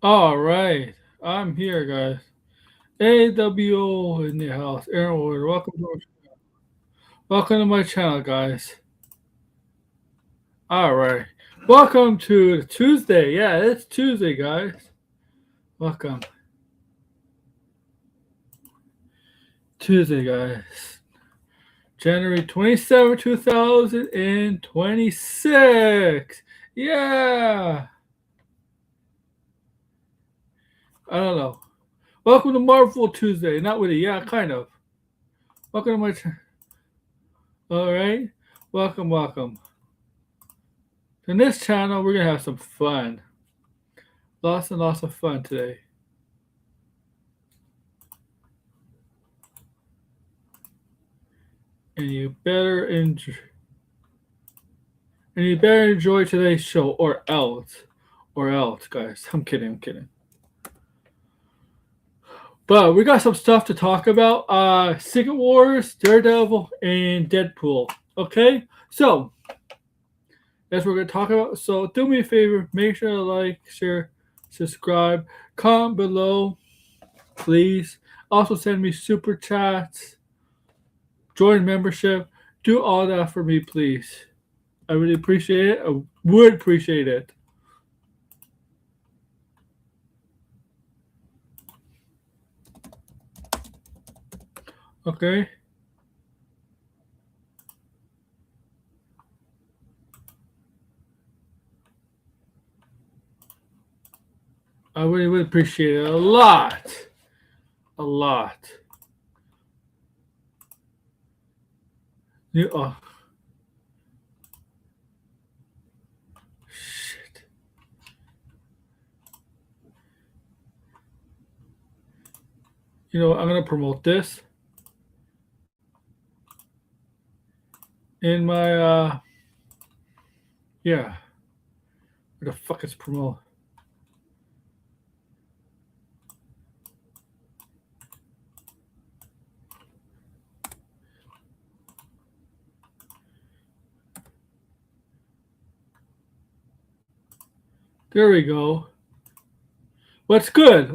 All right, I'm here, guys. AWO in the house. Aaron Warder. Welcome to my channel, guys. All right, welcome to Tuesday. Yeah, it's Tuesday, guys. Welcome Tuesday, guys. January 27, 2026. Yeah. I don't know. Welcome to Marvel Tuesday. Not really. Yeah, kind of. Welcome to my channel. All right. Welcome. In this channel, we're going to have some fun. Lots and lots of fun today. And you better enjoy today's show or else. Guys. I'm kidding. But we got some stuff to talk about. Secret Wars, Daredevil, and Deadpool. Okay? So that's what we're going to talk about. So do me a favor, make sure to like, share, subscribe, comment below, please. Also send me super chats, join membership, do all that for me, please. I really appreciate it. I would appreciate it. Okay? I really would appreciate it a lot. A lot. Shit. You know, I'm going to promote this in my, yeah. Where the fuck is promote? There we go. What's good?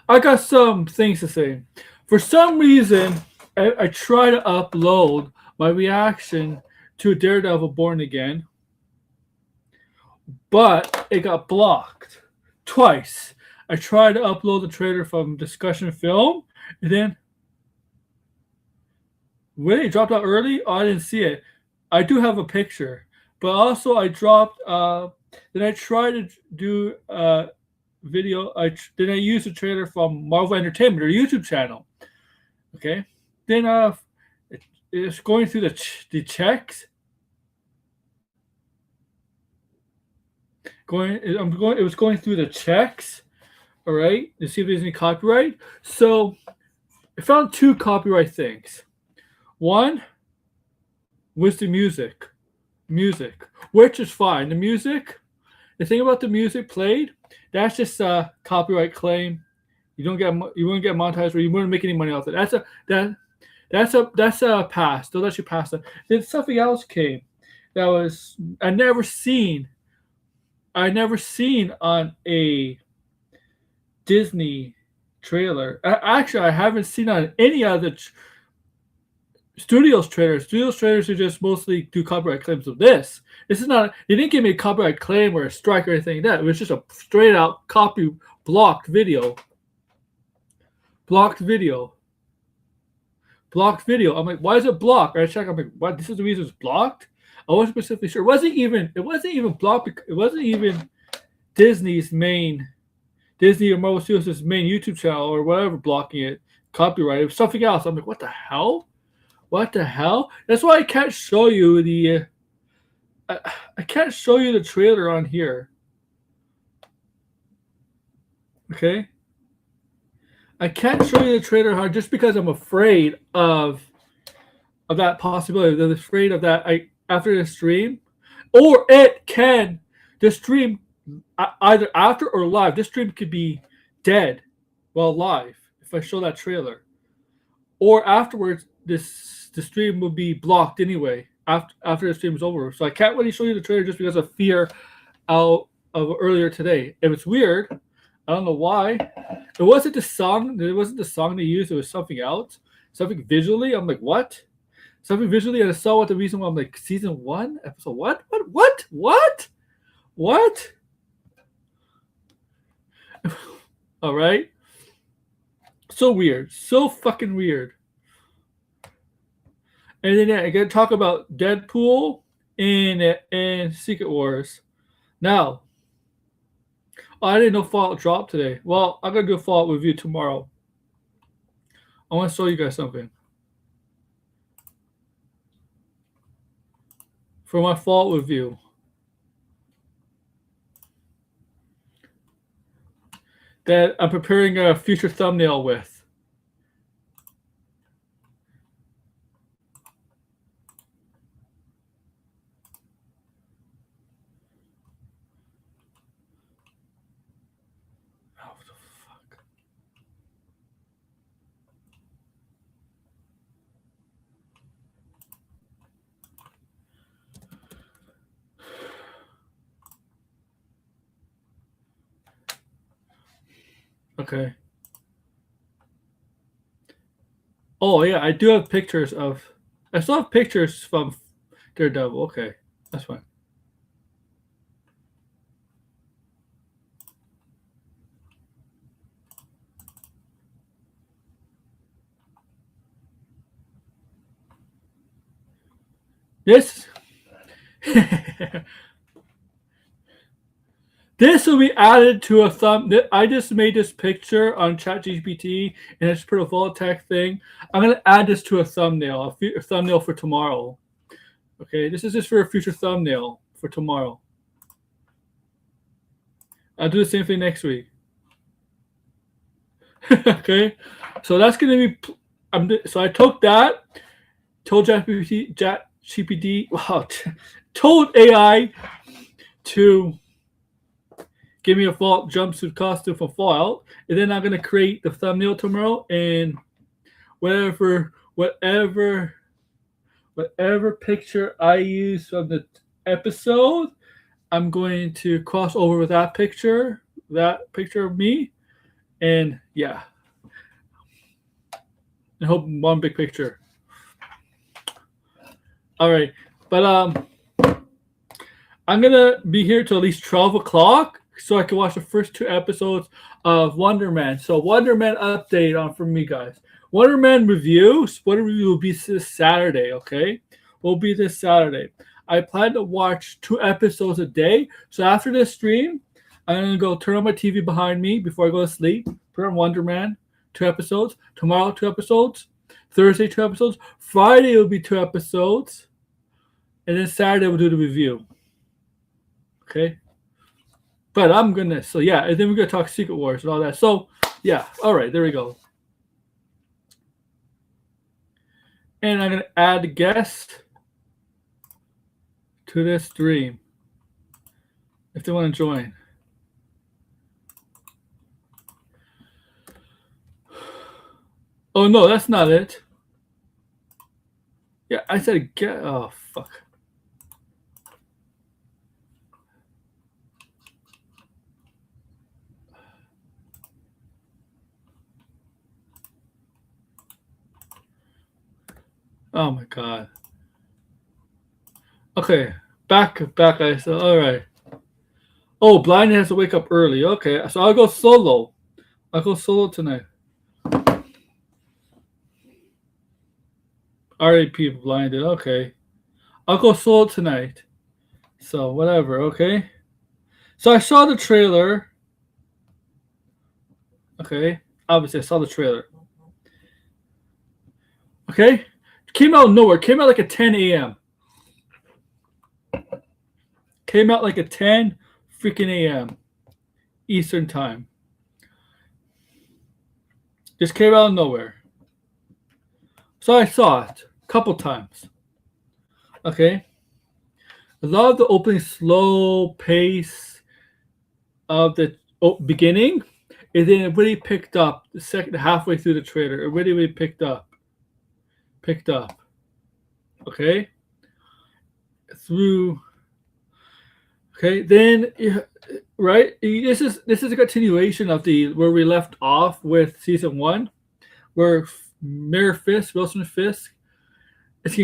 I got some things to say. For some reason, I try to upload my reaction to Daredevil Born Again, but it got blocked twice. I tried to upload the trailer from Discussion Film, and then when it dropped out early, I didn't see it. I do have a picture, but also I dropped. Then I tried to do video. Then I used the trailer from Marvel Entertainment, their YouTube channel. Okay, then it's going through the checks. It was going through the checks. All right, to see if there's any copyright. So I found two copyright things. One was the music, which is fine. The thing about the music played, that's just a copyright claim. You wouldn't get monetized, or you wouldn't make any money off it. That's a pass. They'll let you pass that. Then something else came that was I never seen on a Disney trailer. Actually, I haven't seen on any other studios trailers. Studios trailers are just mostly do copyright claims of this. This is not. They didn't give me a copyright claim or a strike or anything like that. It was just a straight out blocked video. I'm like, why is it blocked? I check. I'm like, what? This is the reason it's blocked. I wasn't specifically sure. It wasn't even blocked. It wasn't even Disney or Marvel Studios' main YouTube channel or whatever blocking it. Copyright. It was something else. I'm like, what the hell? That's why I can't show you the. I can't show you the trailer on here. Okay. I can't show you the trailer just because I'm afraid of that possibility. I'm afraid of that. After the stream, or the stream either after or live. This stream could be dead while live if I show that trailer, or afterwards the stream will be blocked anyway after the stream is over. So I can't really show you the trailer just because of fear out of earlier today. If it's weird, I don't know why. It wasn't the song. It wasn't the song they used. It was something else. Something visually. I'm like, what? Something visually. And I saw what the reason why. I'm like, season 1, episode what? What? All right. So weird. So fucking weird. And then I gotta talk about Deadpool and Secret Wars. Now, I didn't know Fallout dropped today. Well, I'm gonna do a Fallout review tomorrow. I want to show you guys something. For my Fallout review. That I'm preparing a future thumbnail with. Oh, what the fuck? Okay. Oh yeah, I do have pictures of. I still have pictures from Daredevil. Okay, that's fine. This. This will be added to a thumb. I just made this picture on ChatGPT and I just put a Voltec thing. I'm gonna add this to a thumbnail, a thumbnail for tomorrow. Okay, this is just for a future thumbnail for tomorrow. I'll do the same thing next week. Okay, so that's gonna be. So I took that, told ChatGPT, wow, told AI to give me a Fallout jumpsuit costume for Fallout, and then I'm gonna create the thumbnail tomorrow and whatever picture I use from the episode, I'm going to cross over with that picture of me, and yeah, I hope one big picture. All right, but I'm gonna be here till at least 12 o'clock so I can watch the first 2 episodes of Wonder Man. So Wonder Man update on from me guys. Wonder Man review will be this Saturday, okay? Will be this Saturday. I plan to watch 2 episodes a day. So after this stream, I'm gonna go turn on my TV behind me before I go to sleep. Put on Wonder Man, 2 episodes. Tomorrow, 2 episodes. Thursday, 2 episodes. Friday will be 2 episodes. And then Saturday we'll do the review. Okay. But I'm gonna, so yeah, and then we're gonna talk Secret Wars and all that. So yeah, all right, there we go. And I'm gonna add a guest to this stream if they want to join. Oh no, that's not it. Yeah, I said get. Oh fuck. Oh my god. Okay, back. I said, all right. Oh, Blind has to wake up early. Okay, so I'll go solo. Tonight. R.A.P. Blinded. Okay, I'll go solo tonight. So whatever. Okay. So I saw the trailer. Okay, obviously I saw the trailer. Okay, came out of nowhere. Came out like at 10 a.m. Came out like at 10 freaking a.m. Eastern time. Just came out of nowhere. So I saw it a couple times. Okay. I love the opening slow pace of the beginning. And then it really picked up the second halfway through the trailer. It really picked up. Okay. Okay, then right, this is a continuation of the where we left off with season one, where Mayor Fisk, Wilson Fisk, is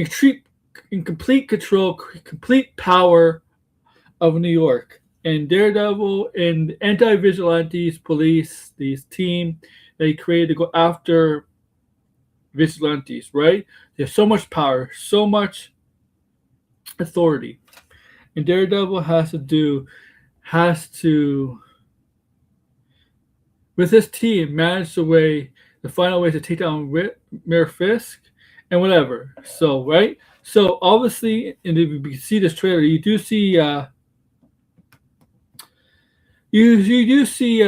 in complete control, complete power of New York. And Daredevil and anti-vigilantes police, these team they created to go after vigilantes, right? They have so much power, so much authority. And Daredevil has to, with his team, manage the final way to take down Mayor Fisk and whatever. So, right? So, obviously, and if you see this trailer, you do see, you do see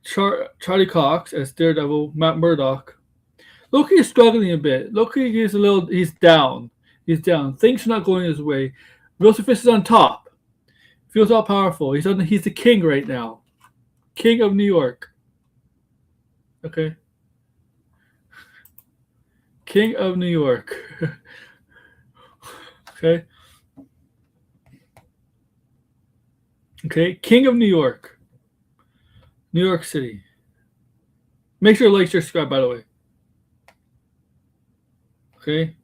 Charlie Cox as Daredevil, Matt Murdock. Loki is struggling a bit. Loki is he's down. He's down. Things are not going his way. Wilson Fisk is on top. Feels all powerful. He's the king right now. King of New York. Okay. King of New York. Okay. Okay. King of New York. New York City. Make sure to like, share, subscribe, by the way. Okay.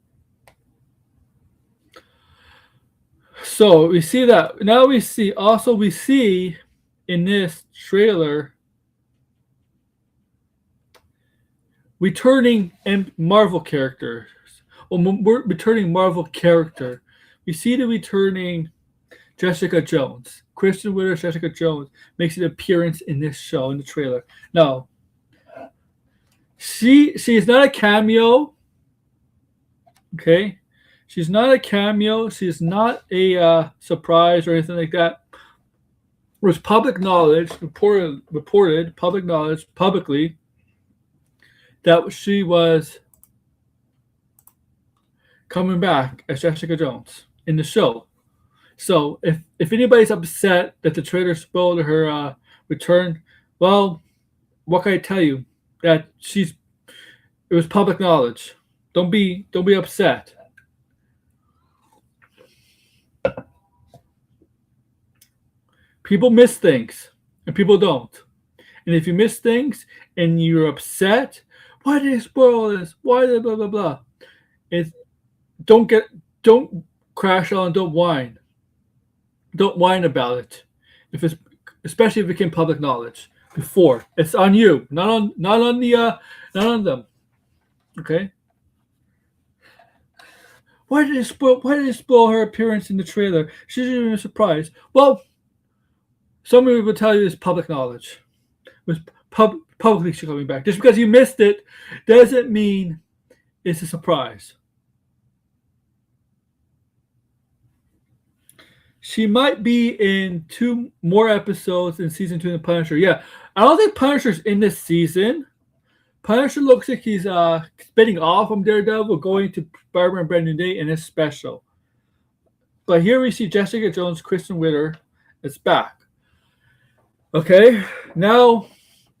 So we see that. Now we see in this trailer returning Marvel characters. We're returning Marvel character. We see the returning Jessica Jones. Kristen Witter, Jessica Jones makes an appearance in this show in the trailer. Now, she is not a cameo. Okay, she's not a cameo. She's not a surprise or anything like that. It was public knowledge, reported public knowledge publicly that she was coming back as Jessica Jones in the show. So if anybody's upset that the trailer spoiled her return, well, what can I tell you? That it was public knowledge. Don't be upset. People miss things and people don't. And if you miss things and you're upset, why did they spoil this? Why did blah blah blah? Don't crash on, don't whine. Don't whine about it. Especially if it became public knowledge before. It's on you, not on them. Okay? Why did they spoil her appearance in the trailer? She's even a surprise. Well, somebody will tell you it's public knowledge. It was publicly she's coming back. Just because you missed it doesn't mean it's a surprise. She might be in 2 more episodes in season 2 than Punisher. Yeah, I don't think Punisher's in this season. Punisher looks like he's spinning off from Daredevil, going to Barbara and Brand New Day in his special. But here we see Jessica Jones, Kristen Witter is back. Okay, now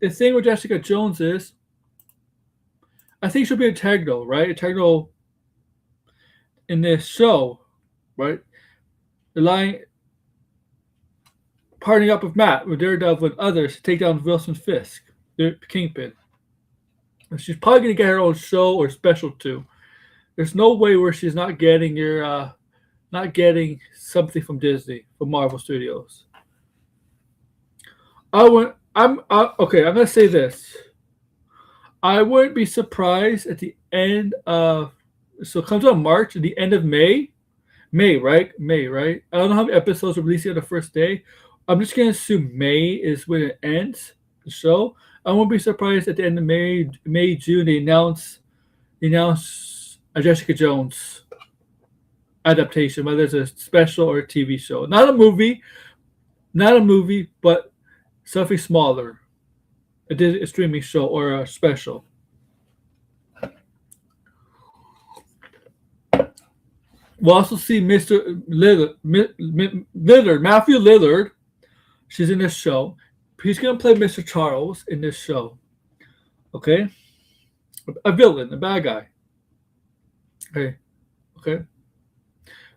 the thing with Jessica Jones is, I think she'll be integral, right? Integral in this show, right? Partnering up with Matt, with Daredevil and others to take down Wilson Fisk, the Kingpin. She's probably going to get her own show or special too. There's no way where she's not getting something from Disney, from Marvel Studios. I'm gonna say this. I wouldn't be surprised at the end of, so it comes on March, at the end of May, right? I don't know how many episodes are releasing on the first day. I'm just gonna assume May is when it ends, the show. I won't be surprised at the end of May, June, they announce a Jessica Jones adaptation, whether it's a special or a TV show. Not a movie, but something smaller. A streaming show or a special. We'll also see Mr. Lillard, Matthew Lillard. She's in this show. He's going to play Mr. Charles in this show. Okay? A villain, a bad guy. Okay.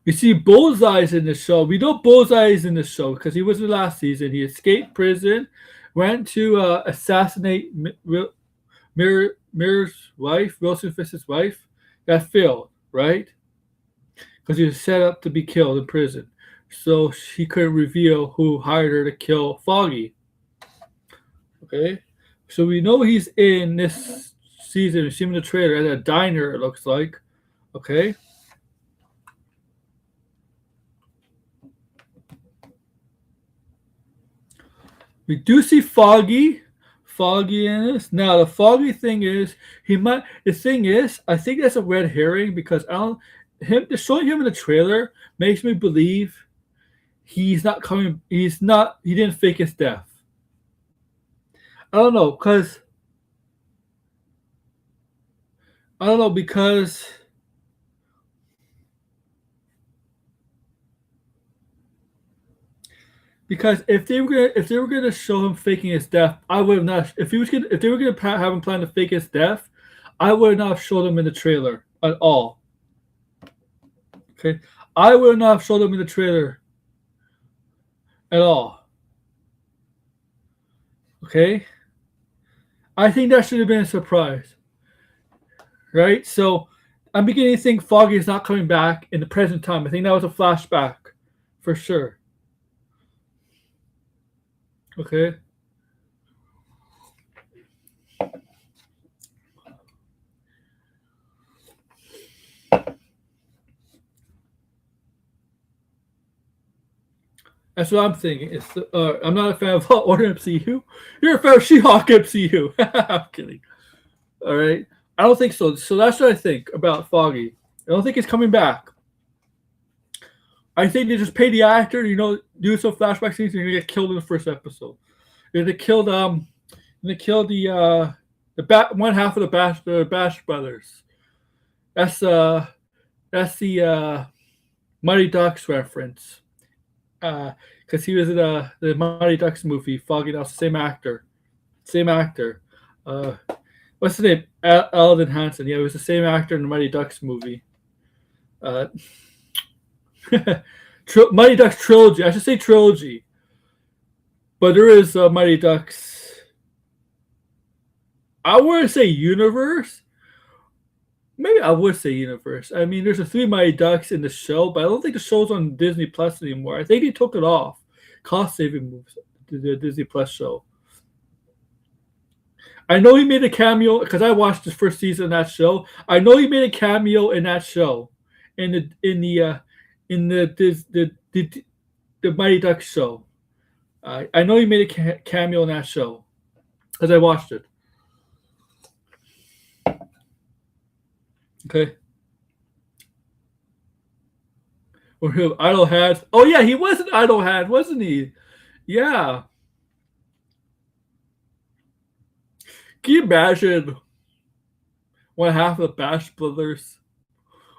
You see, Bullseye's in the show. We know Bullseye is in the show because he was in the last season. He escaped prison, went to assassinate Mirror's wife, Wilson Fisk's wife. That failed, right? Because he was set up to be killed in prison. So she couldn't reveal who hired her to kill Foggy. Okay? So we know he's in this season. We see him in the trailer at a diner, it looks like. Okay? We do see Foggy in this. Now the Foggy thing is the thing is, I think that's a red herring because showing him in the trailer makes me believe he didn't fake his death. I don't know, because because if they were gonna show him faking his death, I would have not. If they were gonna have him plan to fake his death, I would not have showed him in the trailer at all. Okay, I would not have showed him in the trailer at all. Okay, I think that should have been a surprise, right? So I'm beginning to think Foggy is not coming back in the present time. I think that was a flashback, for sure. Okay. That's what I'm thinking. I'm not a fan of Law Order MCU. You're a fan of She-Hulk MCU. I'm kidding. All right. I don't think so. So that's what I think about Foggy. I don't think he's coming back. I think they just pay the actor, do some flashback scenes, and you're gonna get killed in the first episode. You're gonna kill one half of the Bash brothers. That's the Mighty Ducks reference. Because he was in the Mighty Ducks movie, Foggy. That was the same actor. What's his name? Alden Hansen. Yeah, it was the same actor in the Mighty Ducks movie. Mighty Ducks trilogy. I should say trilogy. But there is Mighty Ducks. I wouldn't say universe. Maybe I would say universe. I mean, there's the 3 Mighty Ducks in the show, but I don't think the show's on Disney Plus anymore. I think they took it off. Cost-saving moves. The Disney Plus show. I know he made a cameo because I watched the first season of that show. I know he made a cameo in that show, in the Mighty Ducks show. I know he made a cameo in that show because I watched it. Okay. Or who? Idle Hands. Oh yeah, he was an Idle Hand, wasn't he? Yeah. Can you imagine one half of the Bash Brothers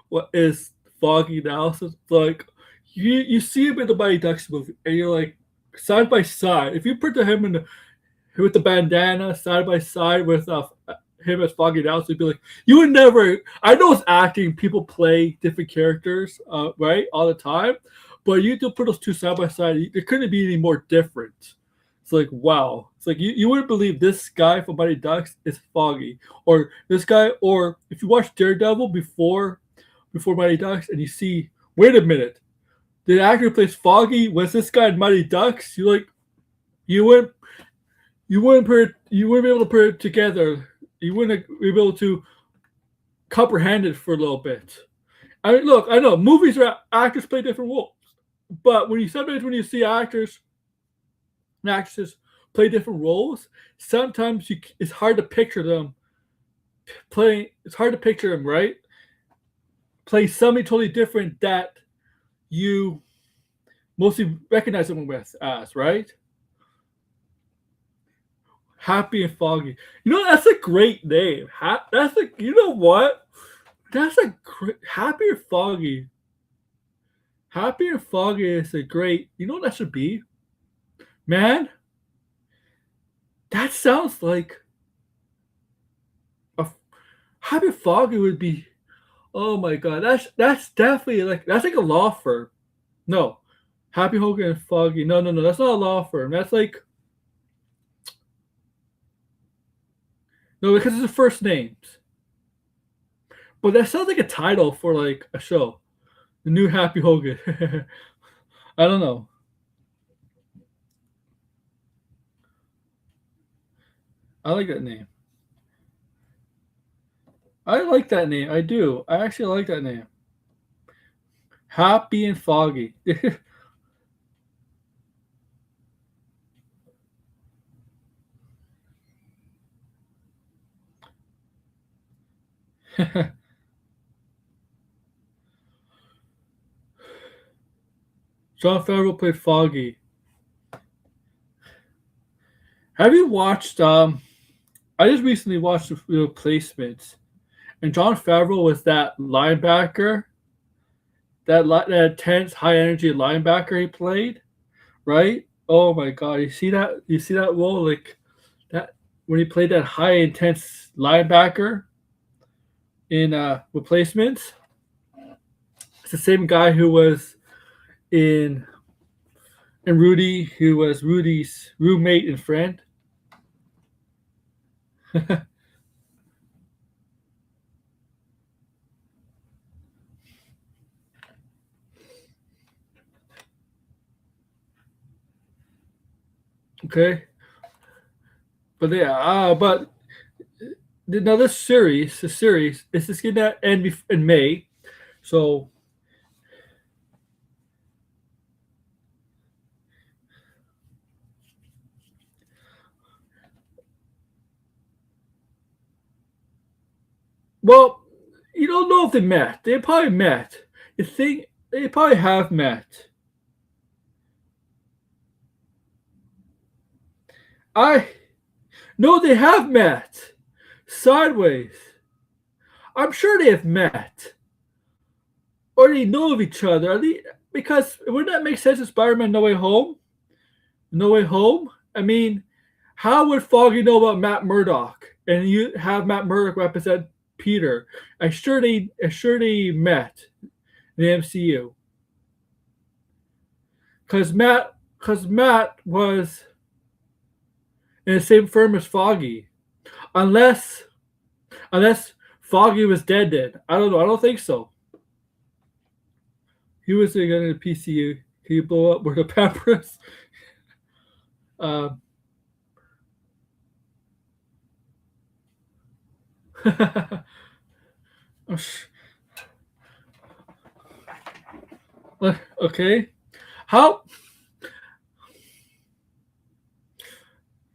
what is Foggy now? So it's like you see him in the Mighty Ducks movie, and you're like side by side. If you put him with the bandana side by side with him as Foggy now, so you'd be like, you would never. I know it's acting; people play different characters, right, all the time. But you do put those two side by side, it couldn't be any more different. It's like, wow. It's like you wouldn't believe this guy from Mighty Ducks is Foggy, or this guy, or if you watch Daredevil before Mighty Ducks, and you see, wait a minute, the actor who plays Foggy was this guy in Mighty Ducks. You like, you wouldn't be able to put it together. You wouldn't be able to comprehend it for a little bit. I mean, look, I know movies where actors play different roles, but when you see actors and actresses play different roles, sometimes it's hard to picture them playing. It's hard to picture them, right? Play somebody totally different that you mostly recognize them as, right? Happy and Foggy. That's a great name. You know what? That's a great Happy and Foggy. Happy and Foggy is a great. You know what that should be? Man, that sounds like Happy and Foggy would be Oh my god, that's definitely like that's like a law firm. No, Happy Hogan and Foggy. No, no, no, that's not a law firm. That's like no, because it's the first names. But that sounds like a title for like a show. The new Happy Hogan. I don't know. I like that name. I like that name. I do. I actually like that name. Happy and Foggy. John Favreau played Foggy. Have you watched? I just recently watched the replacements, and John Favreau was that linebacker, that intense, high energy linebacker he played, right? Oh my god, you see that? You see that role like that when he played that high intense linebacker in replacements? It's the same guy who was in Rudy, who was Rudy's roommate and friend. Okay, but yeah, but now the series, is this gonna end in May? So, well, you don't know if they met. They probably met. You think they probably have met. I no, they have met. Sideways. I'm sure they have met. Or they know of each other. At least, because wouldn't that make sense in Spider-Man No Way Home? No Way Home? I mean, how would Foggy know about Matt Murdock? And you have Matt Murdock represent Peter. I sure they met in the MCU. Because Matt was in the same firm as Foggy. Unless unless Foggy was dead then. I don't know. I don't think so. He was in the PCU. Can you blow up where the Pampers? Um, okay. How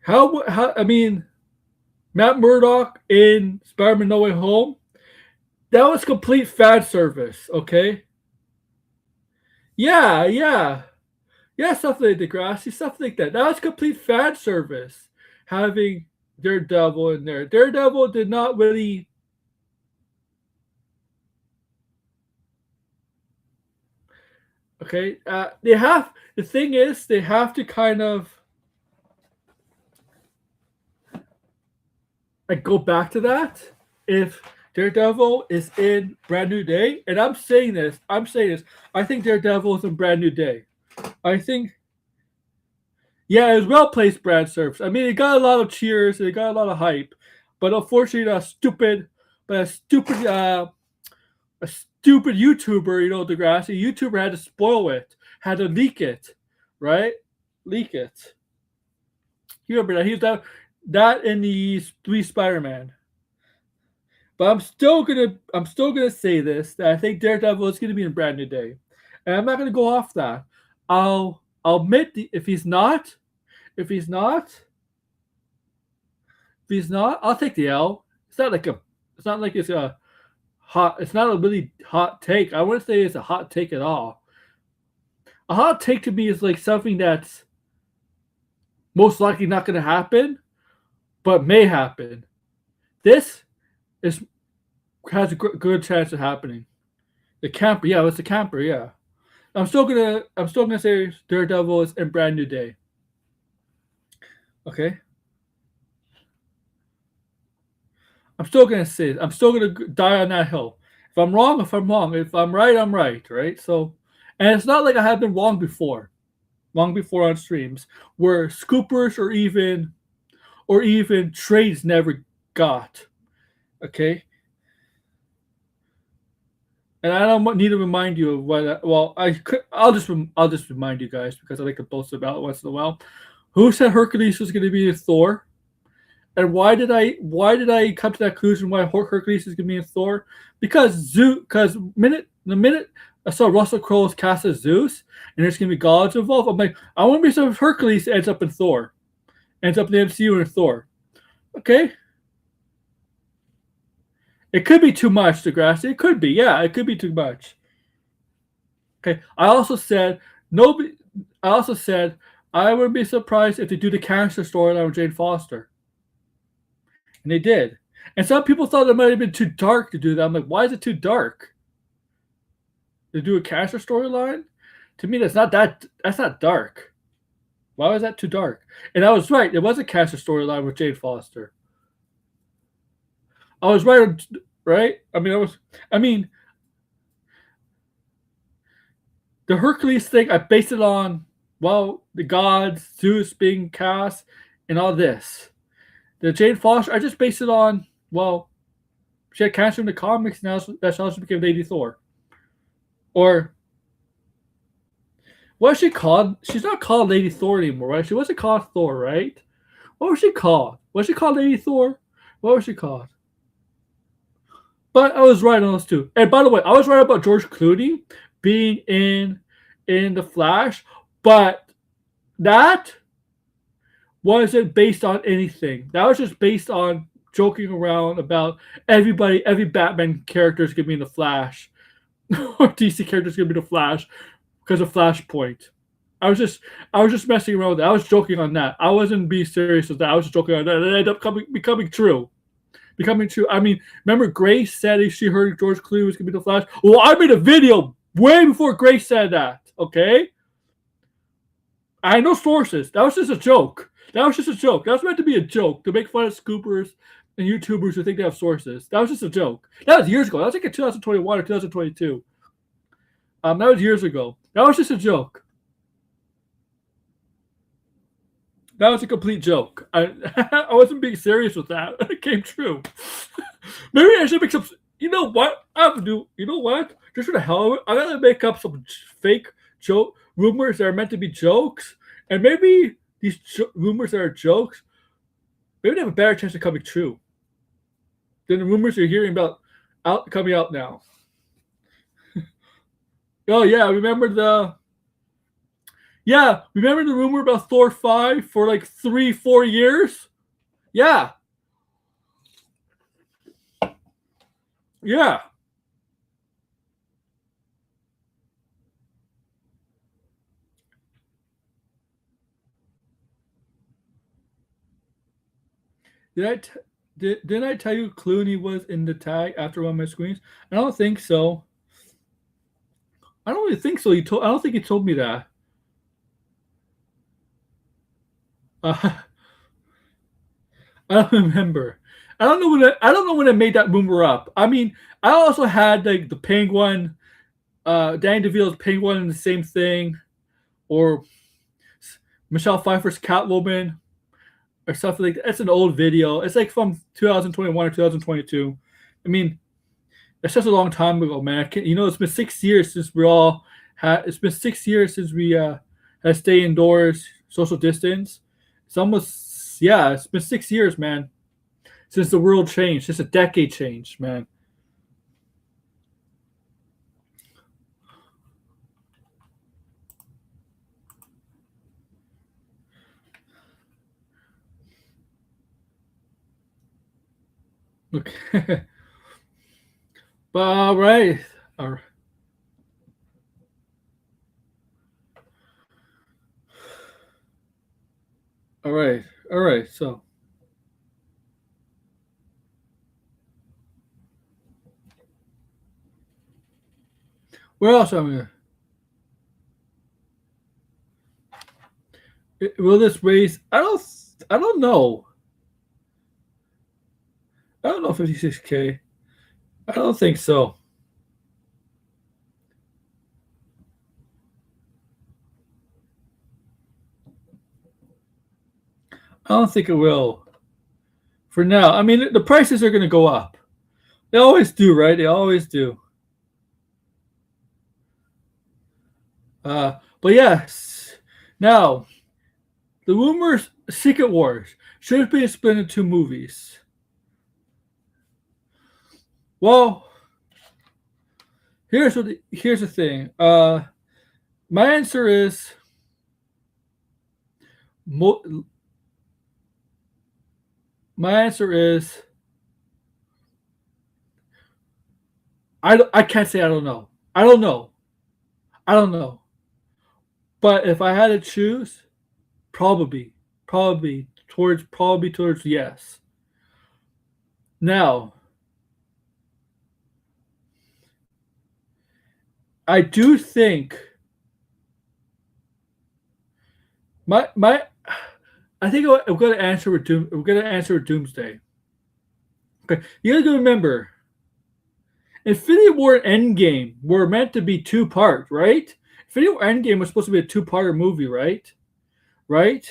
how I mean Matt Murdock in Spider-Man No Way Home, that was complete fan service, okay? Yeah, yeah. Yeah, stuff like Degrassi, stuff like that. That was complete fan service. Having Daredevil in there. Daredevil did not really okay. They have the thing is they have to kind of like go back to that if Daredevil is in Brand New Day, and I'm saying this. I think Daredevil is in Brand New Day. I think yeah, it was well placed brand service. I mean, it got a lot of cheers, it got a lot of hype, but unfortunately, a stupid YouTuber, Degrassi YouTuber had to spoil it, had to leak it, right? Leak it. You remember that? He's that in the three Spider-Man. But I'm still gonna say this that I think Daredevil is gonna be in Brand New Day, and I'm not gonna go off that. I'll admit if he's not, if he's not, if he's not, I'll take the L. It's not like it's a hot. It's not a really hot take. I wouldn't say it's a hot take at all. A hot take to me is like something that's most likely not going to happen, but may happen. This is has a good chance of happening. The camper, yeah, it's the camper, yeah. I'm still gonna say Daredevil is in Brand New Day. Okay, I'm still gonna die on that hill. If I'm wrong, if I'm wrong. If I'm right, I'm right. Right. So, and it's not like I have been wrong before. Long before on streams where scoopers or even trades never got. Okay. And I don't need to remind you of what. Well, I could. I'll just remind you guys because I like to boast about it once in a while. Who said Hercules was going to be a Thor? And why did I come to that conclusion? Why Hercules is going to be a Thor? Because the minute I saw Russell Crowe's cast as Zeus, and there's going to be gods involved, I'm like, I want to be some Hercules ends up in Thor, ends up in the MCU in Thor. Okay, it could be too much, Degrassi. It could be, yeah, it could be too much. Okay, I also said nobody. I also said I wouldn't be surprised if they do the cancer storyline with Jane Foster, and they did. And some people thought it might have been too dark to do that. I'm like, why is it too dark to do a cancer storyline? To me, that's not dark. Why was that too dark? And I was right. It was a cancer storyline with Jane Foster. I was right, right? I mean, the Hercules thing. I based it on the gods, Zeus being cast, and all this. The Jane Foster, I just based it on she had cancer in the comics. Now that's how she became Lady Thor. Or what is she called? She's not called Lady Thor anymore, right? She wasn't called Thor, right? What was she called? Was she called Lady Thor? What was she called? But I was right on those two. And by the way, I was right about George Clooney being in the Flash, but that wasn't based on anything. That was just based on joking around about every Batman character is gonna be in the Flash, or DC character is gonna be the Flash because of Flashpoint. I was just messing around with that. I was joking on that. I wasn't being serious with that. I was just joking on that. And it ended up becoming true. I mean, remember Grace said if she heard George Clooney was gonna be the Flash. Well, I made a video way before Grace said that. Okay, I had no sources. That was just a joke. That was meant to be a joke to make fun of scoopers and YouTubers who think they have sources. That was just a joke. That was years ago. That was like in 2021 or 2022. That was years ago. That was just a joke. That was a complete joke. I I wasn't being serious with that. It came true. Maybe I should make some. You know what? I have to do. You know what? Just for the hell of it, I gotta make up some fake joke rumors that are meant to be jokes, and maybe these rumors that are jokes, maybe they have a better chance of coming true than the rumors you're hearing about coming out now. Oh yeah, remember the rumor about Thor 5 for like 3-4 years? Yeah. Yeah. Did I didn't I tell you Clooney was in the tag after one of my screens? I don't think so. I don't really think so. I don't think he told me that. Uh, I don't remember. I don't know when I made that rumor up. I mean, I also had like the Penguin, Danny DeVito's Penguin in the same thing, or Michelle Pfeiffer's Catwoman, or something like that. It's an old video. It's like from 2021 or 2022. I mean, it's just a long time ago, man. It's been 6 years since we all had. It's been 6 years since we had stay indoors, social distance. It's almost It's been 6 years, man, since the world changed. Since a decade changed, man. Okay, but all right, all right, all right. So where else am I? Will this raise? I don't know. I don't know 56K. I don't think so. I don't think it will for now. I mean, the prices are going to go up. They always do, right? They always do. But yes, now the rumors, Secret Wars should be split into two movies. Well, here's the thing. My answer is mo- my answer is I can't say I don't know. I don't know. I don't know. But if I had to choose, probably, probably towards yes. Now, I do think my I think I'm going to answer with Doom. We're going to answer with Doomsday. Okay, you got to remember, Infinity War and Endgame were meant to be two part, right? Infinity War Endgame was supposed to be a two-parter movie, right? Right?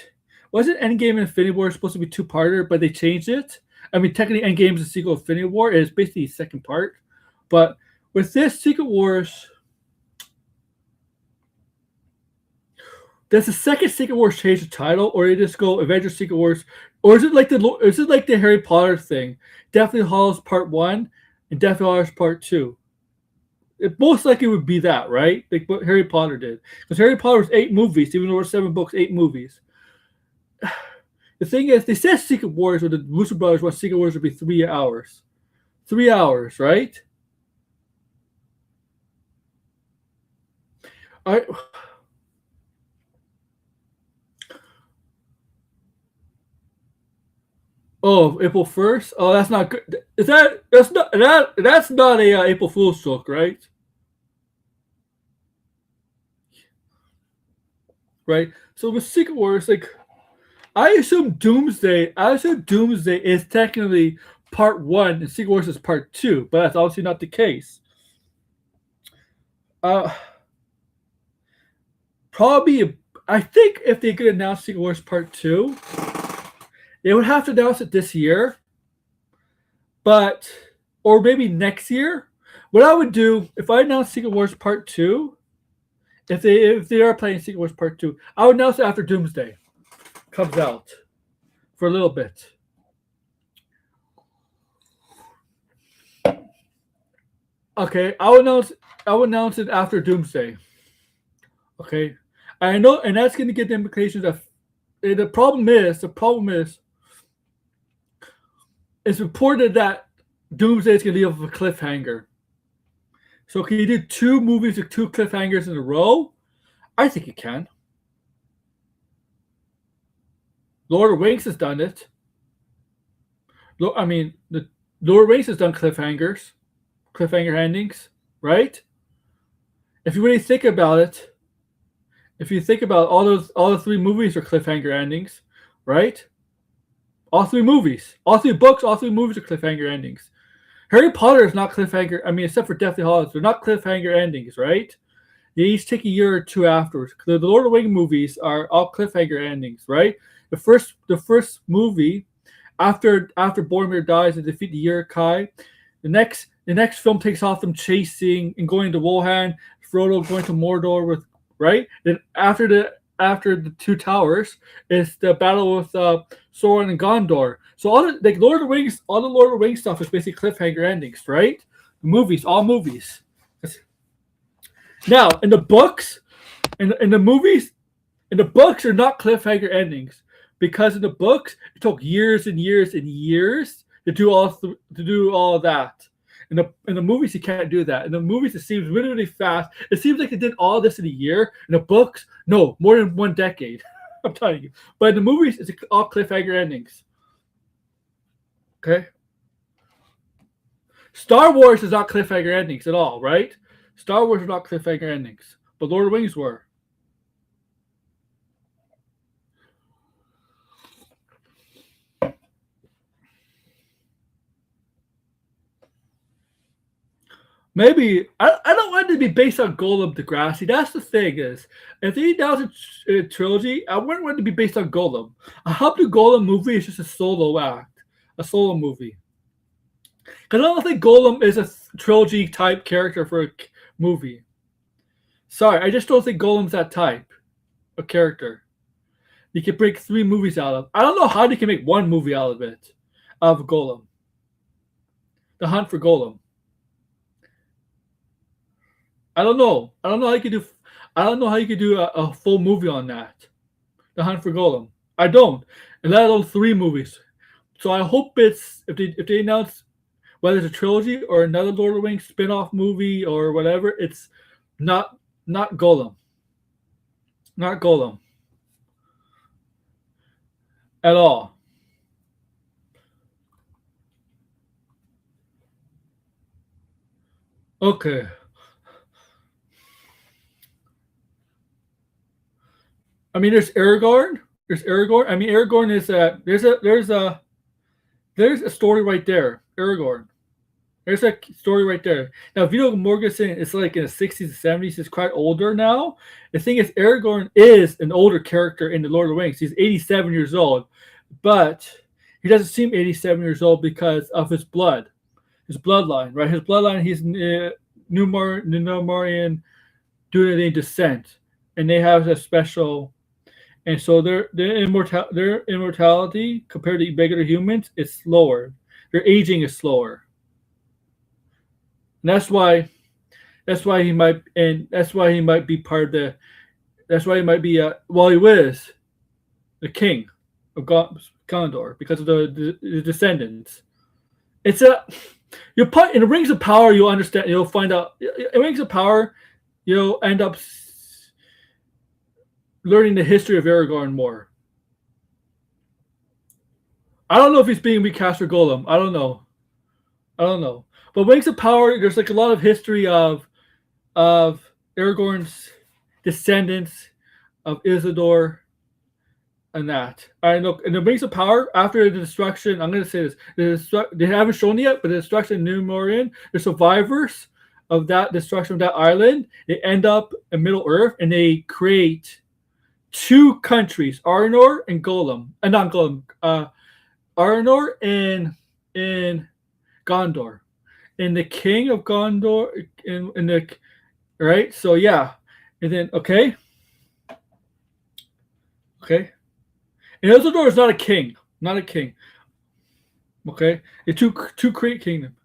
Wasn't Endgame and Infinity War supposed to be two-parter, but they changed it? I mean, technically, Endgame is a sequel to Infinity War. It's basically a second part. But with this Secret Wars, does the second Secret Wars change the title, or they just go Avengers Secret Wars, or is it like the Harry Potter thing? Deathly Hallows Part One and Deathly Hallows Part Two. It most likely would be that, right? Like what Harry Potter did, because Harry Potter was 8 movies, even though it was 7 books, 8 movies. The thing is, they said Secret Wars, or the Russo brothers want Secret Wars would be 3 hours. 3 hours, right? I Oh, April 1st. Oh, that's not good. Is that's not a April Fool's joke, right? Right. So with Secret Wars, like I assume Doomsday is technically part one and Secret Wars is part two, but that's obviously not the case. Uh, probably, I think if they could announce Secret Wars part two, they would have to announce it this year, but or maybe next year. What I would do if I announced Secret Wars part two, if they are playing Secret Wars part two, I would announce it after Doomsday comes out for a little bit. Okay, I would announce it after Doomsday. Okay, I know, and that's going to get the implications of the problem is it's reported that Doomsday is going to leave off a cliffhanger. So can you do 2 movies with 2 cliffhangers in a row? I think you can. Lord of the Rings has done it. I mean, the Lord of the Rings has done cliffhanger endings, right? If you really think about it, if you think about all the 3 movies are cliffhanger endings, right? All 3 books, all 3 movies are cliffhanger endings. Harry Potter is not cliffhanger. I mean, except for Deathly Hallows, they're not cliffhanger endings, right? They each take a year or two afterwards. The Lord of the Rings movies are all cliffhanger endings, right? The first movie after Boromir dies and defeat the Uruk-hai, the next film takes off them chasing and going to Rohan, Frodo going to Mordor with right. Then after the 2 towers, it's the battle with Sauron and Gondor. So all the like Lord of the Rings, all the Lord of the Rings stuff is basically cliffhanger endings, right? Movies, all movies. Now in the books, in the movies, in the books are not cliffhanger endings because in the books it took years and years and years to do all of that. In the movies you can't do that. In the movies it seems really really fast. It seems like they did all this in a year. In the books, no, more than 1 decade. I'm telling you. But in the movies, it's all cliffhanger endings. Okay. Star Wars is not cliffhanger endings at all, right? Star Wars are not cliffhanger endings, but Lord of the Rings were. Maybe I don't want it to be based on Golem Degrassi. That's the thing is, if they announce a trilogy, I wouldn't want it to be based on Golem. I hope the Golem movie is just a solo act, a solo movie. Because I don't think Golem is a trilogy type character for a movie. Sorry, I just don't think Golem's that type of character. You can break 3 movies out of. I don't know how they can make 1 movie out of it, of Golem. The Hunt for Golem. I don't know. I don't know how you could do. I don't know how you could do a full movie on that. The Hunt for Golem. I don't, and let alone 3 movies. So I hope it's if they announce whether it's a trilogy or another Lord of the Rings spin-off movie or whatever, it's not Golem. Not Golem. At all. Okay. I mean, there's Aragorn. There's Aragorn. I mean, Aragorn is there's a story right there. Aragorn. There's a story right there. Now, Viggo Mortensen is like in the 60s and 70s. He's quite older now. The thing is, Aragorn is an older character in The Lord of the Rings. He's 87 years old, but he doesn't seem 87 years old because of his bloodline, right? His bloodline, he's Numerian Dunedain descent, and they have a special. And so their immortality compared to regular humans is slower. Their aging is slower. And that's why he might be part of the. That's why he might be. He was the king of Gondor because of the descendants. It's a. You put in the Rings of Power. You'll understand. You'll find out. In Rings of Power, you'll end up learning the history of Aragorn more. I don't know if he's being recast for Golem. I don't know. But Rings of Power, there's like a lot of history of Aragorn's descendants, of Isildur, and that. I know. In the Rings of Power, after the destruction, I'm going to say this: they haven't shown it yet, but the destruction of Numerian, the survivors of that destruction of that island, they end up in Middle Earth, and they create 2 countries, Arnor and Golem, not Golem, Arnor and Gondor, and the king of Gondor, in the right. So yeah, and then okay, and Isildur is not a king, Okay, the two create kingdom.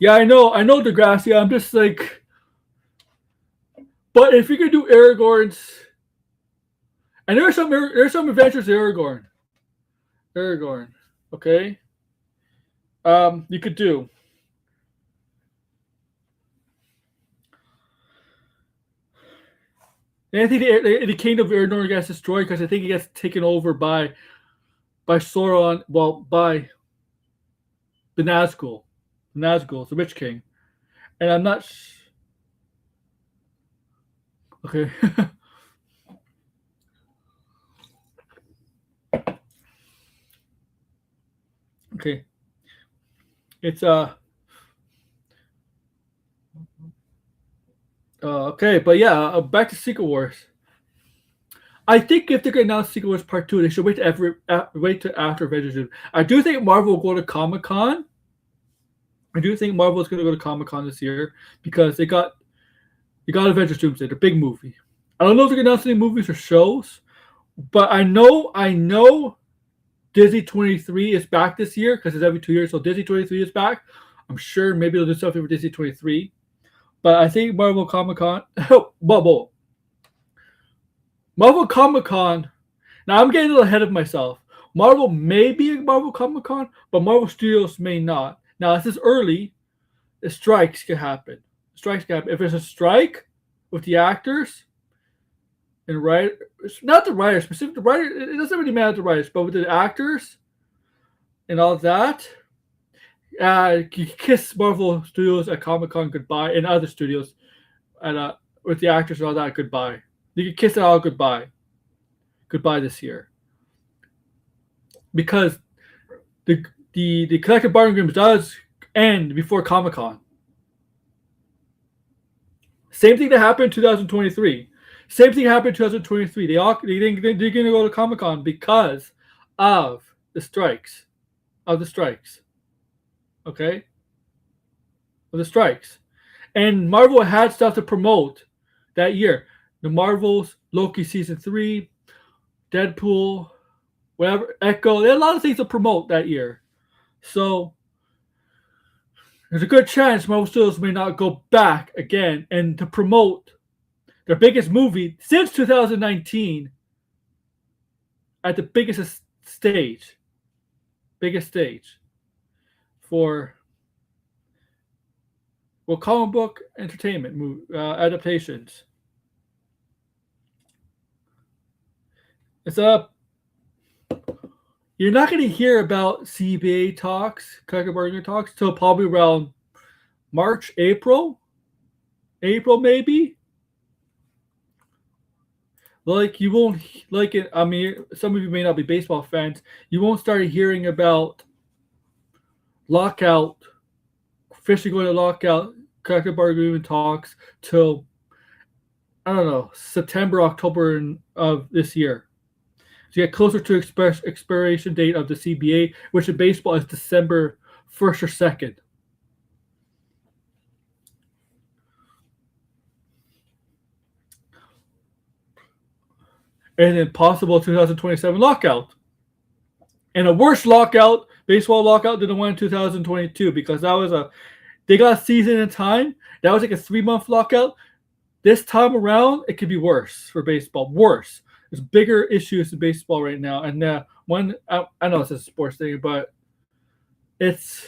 Yeah, I know, Degrassi. I'm just like, but if you could do Aragorn's. And there's some adventures of Aragorn. Okay. You could do. And I think the kingdom of Aragorn gets destroyed because I think it gets taken over by Sauron. Well, by the Nazgul. The Nazgul, the Witch King, and I'm not. Okay. Okay. It's okay, but yeah, back to Secret Wars. I think if they're gonna announce Secret Wars Part 2, they should wait to after Avengers Doom. I do think Marvel will go to Comic-Con. I do think Marvel is gonna go to Comic-Con this year because they got Avengers Doomsday, the big movie. I don't know if they're gonna announce any movies or shows, but I know Disney 23 is back this year because it's every 2 years. So Disney 23 is back. I'm sure maybe they'll do something for Disney 23. But I think Marvel Comic-Con, Marvel Comic-Con. Now I'm getting a little ahead of myself. Marvel may be at Marvel Comic-Con, but Marvel Studios may not. Now this is early. The strikes can happen. If there's a strike with the actors and not the writers, specific the writer. It doesn't really matter the writers, but with the actors and all that, you kiss Marvel Studios at Comic-Con goodbye, and other studios, and with the actors and all that goodbye. You can kiss it all goodbye this year, because the collective bargaining agreement does end before Comic-Con. Same thing that happened in 2023. Same thing happened in 2023. They're going to go to Comic Con because of the strikes. Of the strikes. Okay? Of the strikes. And Marvel had stuff to promote that year. The Marvels, Loki season 3, Deadpool, whatever, Echo. They had a lot of things to promote that year. So there's a good chance Marvel Studios may not go back again and to promote their biggest movie since 2019 at the biggest stage. Biggest stage for comic book entertainment adaptations. It's up. You're not going to hear about CBA talks, collective bargaining talks, till probably around March, April maybe. Like you won't like it. I mean, some of you may not be baseball fans. You won't start hearing about lockout, officially going to lockout, collective bargaining talks till I don't know September, October of this year. So you get closer to expiration date of the CBA, which in baseball is December 1st or 2nd. And then possible 2027 lockout. And a worse lockout, baseball lockout, than the one in 2022 because they got a season in time. That was like a 3-month lockout. This time around, it could be worse for baseball. Worse. There's bigger issues in baseball right now. And I know it's a sports thing, but it's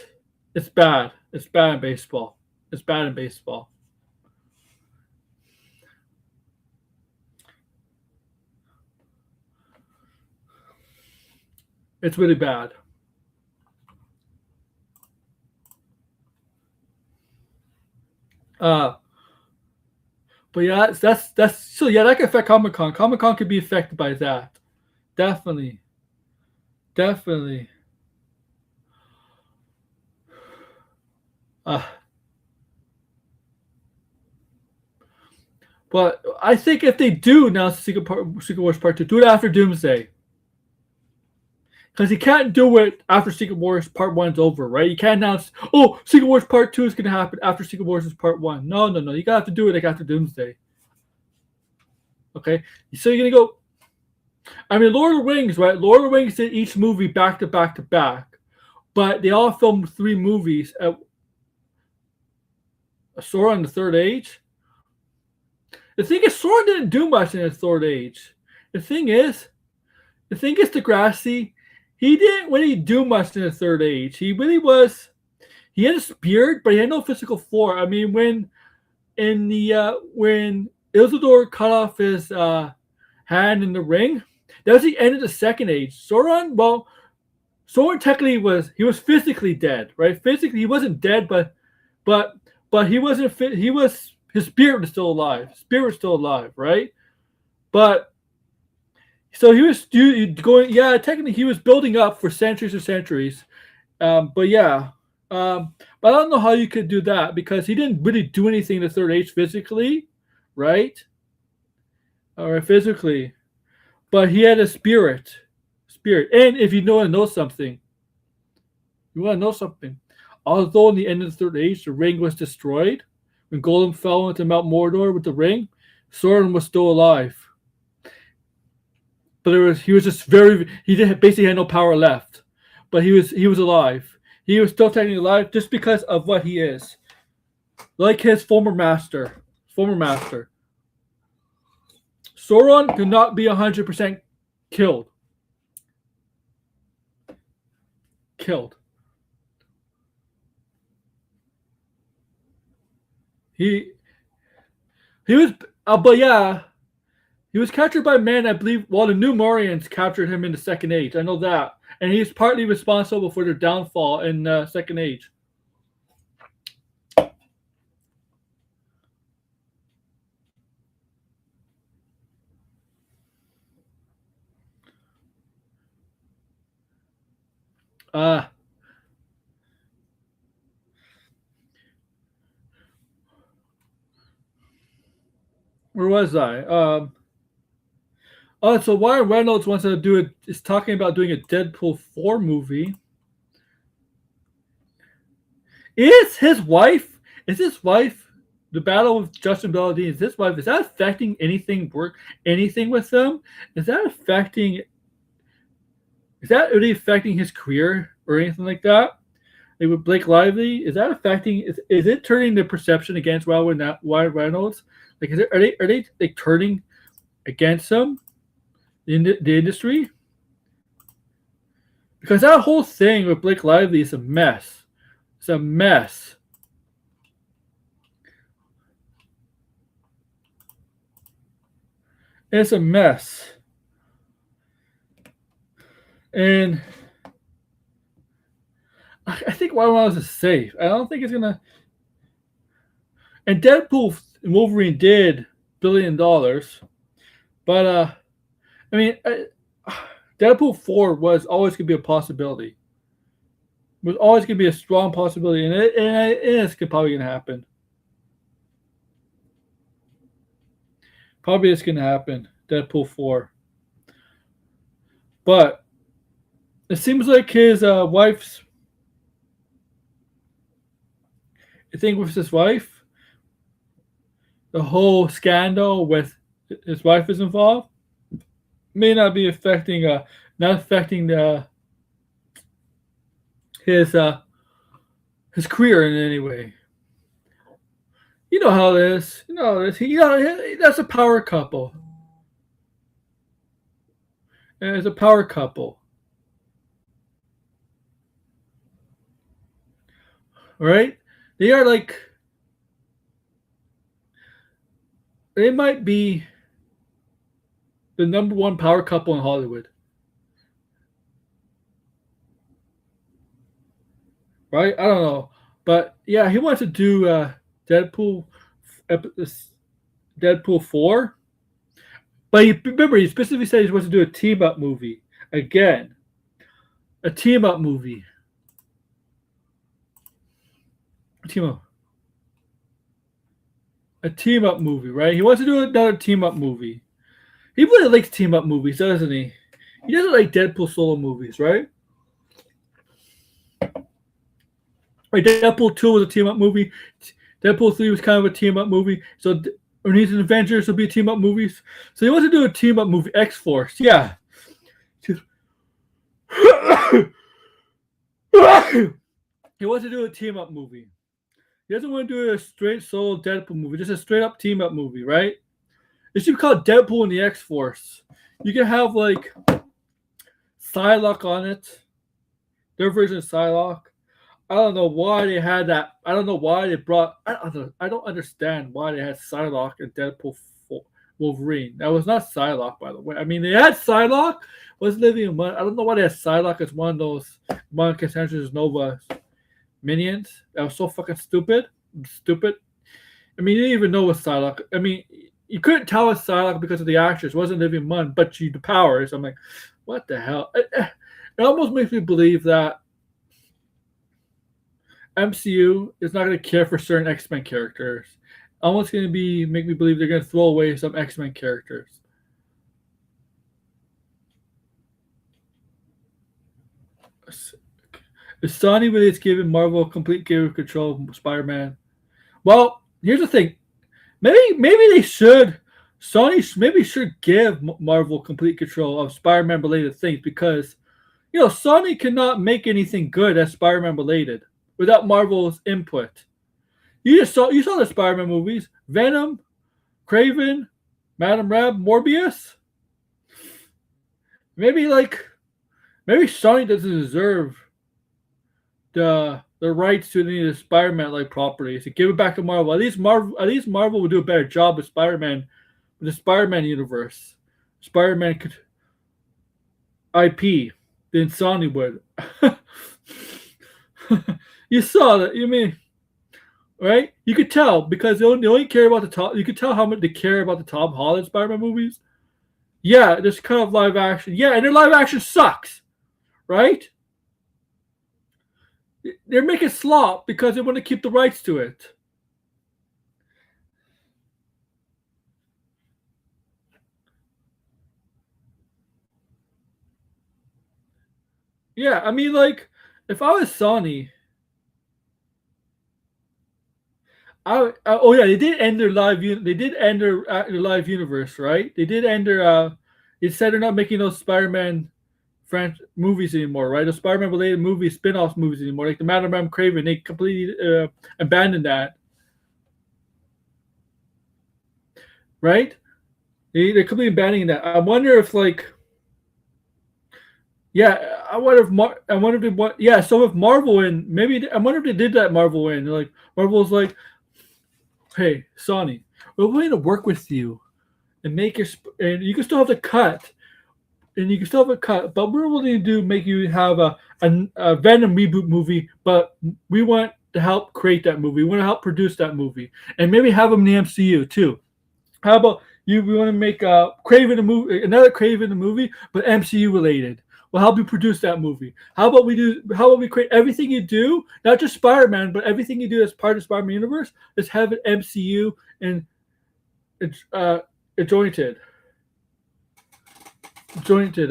bad. It's bad in baseball. It's bad in baseball. It's really bad. But yeah, that's so yeah, that could affect Comic Con. Comic Con could be affected by that. Definitely. Definitely. Uh, but I think if they do announce Secret Wars Part 2, do it after Doomsday. Because you can't do it after Secret Wars Part 1 is over, right? You can't announce, oh, Secret Wars Part 2 is going to happen after Secret Wars is Part 1. No. You got to have to do it like after Doomsday. Okay? So you're going to go, I mean, Lord of the Rings, right? Lord of the Rings did each movie back to back to back. But they all filmed 3 movies at Sauron the Third Age. The thing is, Sauron didn't do much in the Third Age. The thing is, Degrassi, he didn't really do much in the Third Age. He had a spirit, but he had no physical form. I mean, when Isildur cut off his hand in the ring, that was the end of the Second Age. Sauron technically was physically dead, right? Physically, he wasn't dead, but he wasn't fit. His spirit was still alive. Right? But so he was going. Yeah, technically, he was building up for centuries and centuries. But yeah, but I don't know how you could do that because he didn't really do anything in the Third Age physically, right? Or physically, but he had a spirit. And if you want to know something, although in the end of the Third Age, the ring was destroyed when Golem fell into Mount Mordor with the ring, Sauron was still alive. But he was just basically had no power left. But he was alive. He was still technically alive just because of what he is. Like his former master. Sauron could not be 100% killed. He was, but yeah, he was captured by men, I believe. Well, the Numerians captured him in the Second Age. I know that, and he's partly responsible for their downfall in the Second Age. where was I? Oh, so Ryan Reynolds wants to do it. Is talking about doing a Deadpool 4 movie. Is his wife? Is his wife? The battle with Justin Baldini. Is his wife? Is that affecting anything? Work anything with them? Is that affecting? Is that really affecting his career or anything like that? Like with Blake Lively, is that affecting? Is it turning the perception against Ryan Reynolds? Like, are they like turning against him in the industry? Because that whole thing with Blake Lively is a mess. It's a mess. It's a mess. And I think Ryan Reynolds is safe. I don't think it's gonna. And Deadpool and Wolverine did $1 billion, but I mean, Deadpool 4 was always gonna be a possibility. Was always gonna be a strong possibility, and it's probably gonna happen. Probably it's gonna happen. Deadpool 4, but it seems like his wife's. I think with his wife, the whole scandal with his wife is involved may not be affecting not affecting the his career in any way. You know how it is. You know this. That's a power couple. And it's a power couple, right? They are like they might be the number one power couple in Hollywood, right? I don't know, but yeah, he wants to do Deadpool, Deadpool 4. But remember, he specifically said he wants to do a team up movie again, a team up movie, team up, a team up movie, right? He wants to do another team up movie. He really likes team up movies, doesn't he? He doesn't like Deadpool solo movies, right? Right, Deadpool 2 was a team up movie. Deadpool 3 was kind of a team up movie. So when he's in Avengers, will be team up movies. So he wants to do a team up movie. X Force, yeah. He wants to do a team up movie. He doesn't want to do a straight solo Deadpool movie, just a straight up team up movie, right? It should be called Deadpool and the X Force. You can have like Psylocke on it, their version of Psylocke. I don't know why they had that. I don't know why they brought. I don't understand why they had Psylocke and Deadpool 4, Wolverine. That was not Psylocke, by the way. I mean, they had Psylocke. Was living in one. I don't know why they had Psylocke as one of those Cassandra Nova minions. That was so fucking stupid. Stupid. I mean, you didn't even know what Psylocke. I mean, you couldn't tell it's Psylocke because of the actress. It wasn't Living Munn, but she the powers. I'm like, what the hell? It almost makes me believe that MCU is not going to care for certain X-Men characters. Almost going to make me believe they're going to throw away some X-Men characters. Is Sony really is giving Marvel complete creative control of Spider-Man? Well, here's the thing. Maybe they should. Sony maybe should give Marvel complete control of Spider-Man related things because, Sony cannot make anything good that's Spider-Man related without Marvel's input. You saw the Spider-Man movies: Venom, Craven, Madame Web, Morbius. Maybe Sony doesn't deserve the rights to any of the Spider-Man like properties to give it back to Marvel. At least Marvel would do a better job with Spider-Man, with the Spider-Man universe, Spider-Man IP than Sony would. You saw that. You mean, right? You could tell because they only care about the top. You could tell how much they care about the Tom Holland Spider-Man movies. Yeah, there's kind of live action. Yeah, and their live action sucks, right? They're making slop because they want to keep the rights to it. Yeah, I mean, like, if I was Sony, oh yeah, they did end their they did end their live universe, right? They did end their they said they're not making those Spider-Man movies anymore, right? The Spider-Man related movies, spin-off movies anymore, like the Madame Craven. They completely abandoned that, right? They're completely abandoning that. I wonder if like, yeah, I wonder if they want, yeah. So if Marvel and maybe I wonder if they did that Marvel in like Marvel's like, hey Sony, we're willing to work with you and make your and you can still have the cut and you can still have a cut, but we're willing to do make you have a Venom reboot movie, but we want to help create that movie. We want to help produce that movie, and maybe have them in the MCU too. How about you? We want to make Craven a movie, another Craven a movie, but MCU related. We'll help you produce that movie. How about we do? How about we create everything you do, not just Spider-Man, but everything you do as part of the Spider-Man universe? Let's have it MCU and it's jointed. Jointed.